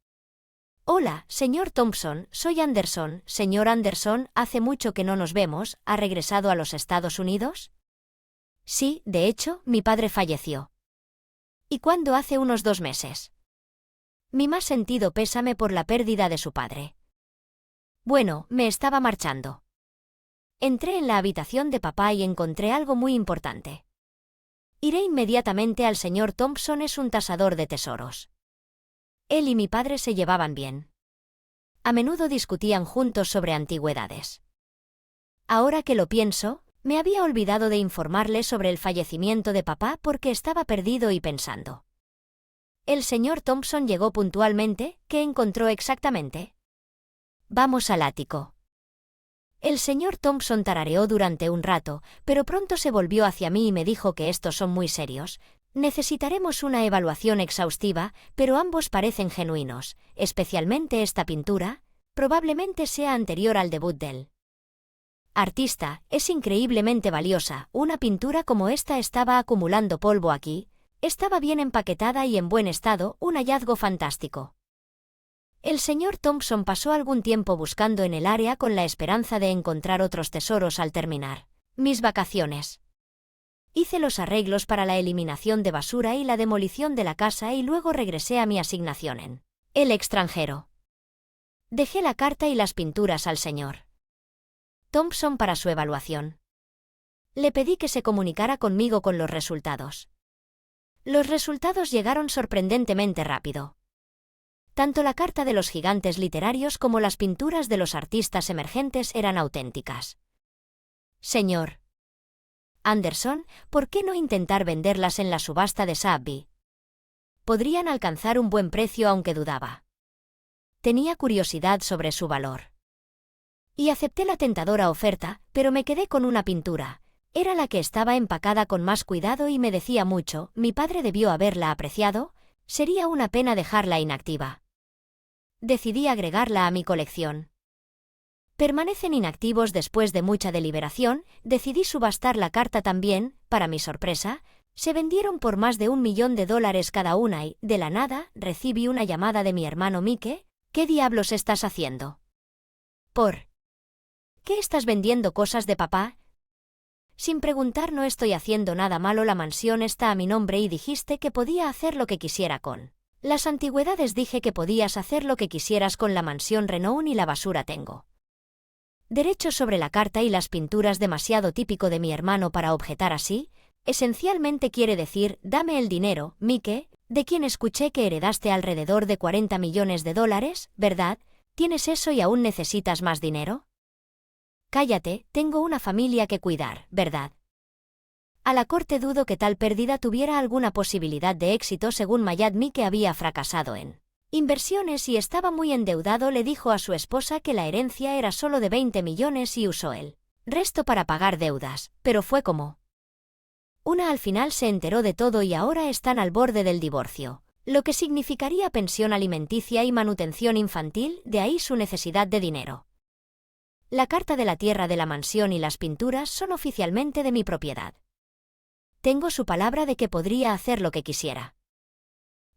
Hola, señor Thompson, soy Anderson. Señor Anderson, hace mucho que no nos vemos. ¿Ha regresado a los Estados Unidos? Sí, de hecho, mi padre falleció. ¿Y cuándo? Hace unos 2 meses. Mi más sentido pésame por la pérdida de su padre. Bueno, me estaba marchando. Entré en la habitación de papá y encontré algo muy importante. Iré inmediatamente al señor Thompson, es un tasador de tesoros. Él y mi padre se llevaban bien. A menudo discutían juntos sobre antigüedades. Ahora que lo pienso, me había olvidado de informarle sobre el fallecimiento de papá porque estaba perdido y pensando. El señor Thompson llegó puntualmente. ¿Qué encontró exactamente? Vamos al ático. El señor Thompson tarareó durante un rato, pero pronto se volvió hacia mí y me dijo que estos son muy serios. Necesitaremos una evaluación exhaustiva, pero ambos parecen genuinos, especialmente esta pintura, probablemente sea anterior al debut del artista, es increíblemente valiosa. Una pintura como esta estaba acumulando polvo aquí, estaba bien empaquetada y en buen estado, un hallazgo fantástico. El señor Thompson pasó algún tiempo buscando en el área con la esperanza de encontrar otros tesoros al terminar mis vacaciones. Hice los arreglos para la eliminación de basura y la demolición de la casa y luego regresé a mi asignación en el extranjero. Dejé la carta y las pinturas al señor Thompson para su evaluación. Le pedí que se comunicara conmigo con los resultados. Los resultados llegaron sorprendentemente rápido. Tanto la carta de los gigantes literarios como las pinturas de los artistas emergentes eran auténticas. Señor Anderson, ¿por qué no intentar venderlas en la subasta de Sotheby's? Podrían alcanzar un buen precio, aunque dudaba. Tenía curiosidad sobre su valor. Y acepté la tentadora oferta, pero me quedé con una pintura. Era la que estaba empacada con más cuidado y me decía mucho. Mi padre debió haberla apreciado. Sería una pena dejarla inactiva. Decidí agregarla a mi colección. Permanecen inactivos después de mucha deliberación. Decidí subastar la carta también. Para mi sorpresa, se vendieron por más de $1 millón cada una y, de la nada, recibí una llamada de mi hermano Mike. ¿Qué diablos estás haciendo? ¿Por qué estás vendiendo cosas de papá? Sin preguntar, no estoy haciendo nada malo. La mansión está a mi nombre y dijiste que podía hacer lo que quisiera con las antigüedades. Dije que podías hacer lo que quisieras con la mansión Renown y la basura. Tengo derechos sobre la carta y las pinturas. Demasiado típico de mi hermano para objetar así. Esencialmente quiere decir, dame el dinero, Mike, de quien escuché que heredaste alrededor de $40 millones, ¿verdad? ¿Tienes eso y aún necesitas más dinero? Cállate, tengo una familia que cuidar, ¿verdad? A la corte dudo que tal pérdida tuviera alguna posibilidad de éxito. Según Mayad, Mike había fracasado en inversiones y estaba muy endeudado. Le dijo a su esposa que la herencia era solo de 20 millones y usó el resto para pagar deudas, pero fue como al final se enteró de todo y ahora están al borde del divorcio, lo que significaría pensión alimenticia y manutención infantil, de ahí su necesidad de dinero. La carta de la tierra de la mansión y las pinturas son oficialmente de mi propiedad. Tengo su palabra de que podría hacer lo que quisiera.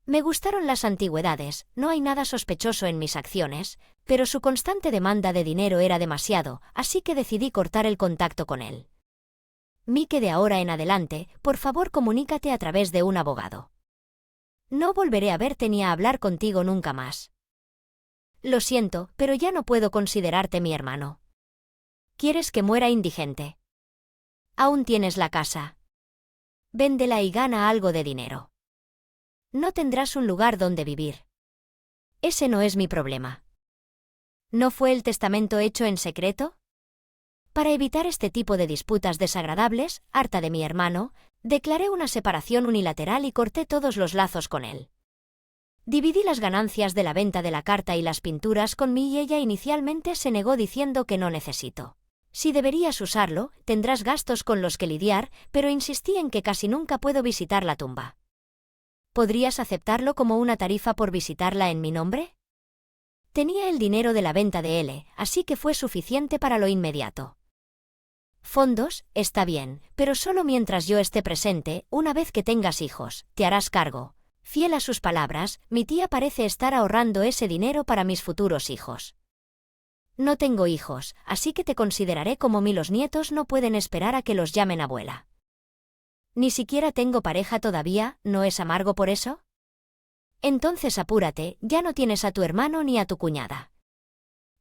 Me gustaron las antigüedades, no hay nada sospechoso en mis acciones, pero su constante demanda de dinero era demasiado, así que decidí cortar el contacto con él. Mike, de ahora en adelante, por favor comunícate a través de un abogado. No volveré a verte ni a hablar contigo nunca más. Lo siento, pero ya no puedo considerarte mi hermano. ¿Quieres que muera indigente? Aún tienes la casa. Véndela y gana algo de dinero. No tendrás un lugar donde vivir. Ese no es mi problema. ¿No fue el testamento hecho en secreto? Para evitar este tipo de disputas desagradables, harta de mi hermano, declaré una separación unilateral y corté todos los lazos con él. Dividí las ganancias de la venta de la carta y las pinturas con mí y ella inicialmente se negó diciendo que no necesito. Si deberías usarlo, tendrás gastos con los que lidiar, pero insistí en que casi nunca puedo visitar la tumba. ¿Podrías aceptarlo como una tarifa por visitarla en mi nombre? Tenía el dinero de la venta de L, así que fue suficiente para lo inmediato. Fondos, está bien, pero solo mientras yo esté presente. Una vez que tengas hijos, te harás cargo. Fiel a sus palabras, mi tía parece estar ahorrando ese dinero para mis futuros hijos. No tengo hijos, así que te consideraré como mi. Los nietos no pueden esperar a que los llamen abuela. Ni siquiera tengo pareja todavía, ¿no es amargo por eso? Entonces apúrate, ya no tienes a tu hermano ni a tu cuñada.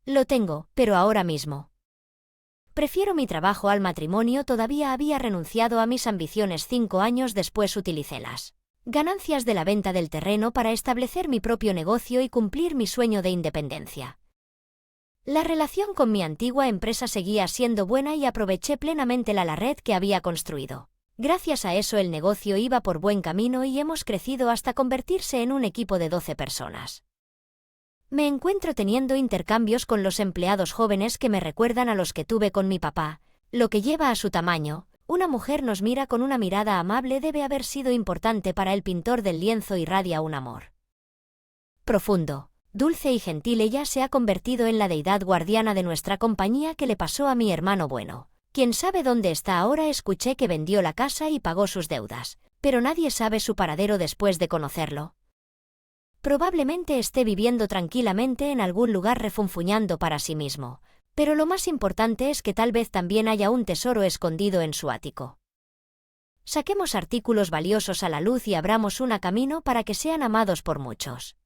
Lo tengo, pero ahora mismo. Prefiero mi trabajo al matrimonio. Todavía había renunciado a mis ambiciones 5 años después. Utilicé las ganancias de la venta del terreno para establecer mi propio negocio y cumplir mi sueño de independencia. La relación con mi antigua empresa seguía siendo buena y aproveché plenamente la red que había construido. Gracias a eso el negocio iba por buen camino y hemos crecido hasta convertirse en un equipo de 12 personas. Me encuentro teniendo intercambios con los empleados jóvenes que me recuerdan a los que tuve con mi papá, lo que lleva a su tamaño. Una mujer nos mira con una mirada amable. Debe haber sido importante para el pintor del lienzo. Irradia un amor profundo, dulce y gentil. Ella se ha convertido en la deidad guardiana de nuestra compañía. Que le pasó a mi hermano bueno? ¿Quién sabe dónde está ahora? Escuché que vendió la casa y pagó sus deudas, pero nadie sabe su paradero después de conocerlo. Probablemente esté viviendo tranquilamente en algún lugar refunfuñando para sí mismo, pero lo más importante es que tal vez también haya un tesoro escondido en su ático. Saquemos artículos valiosos a la luz y abramos un camino para que sean amados por muchos.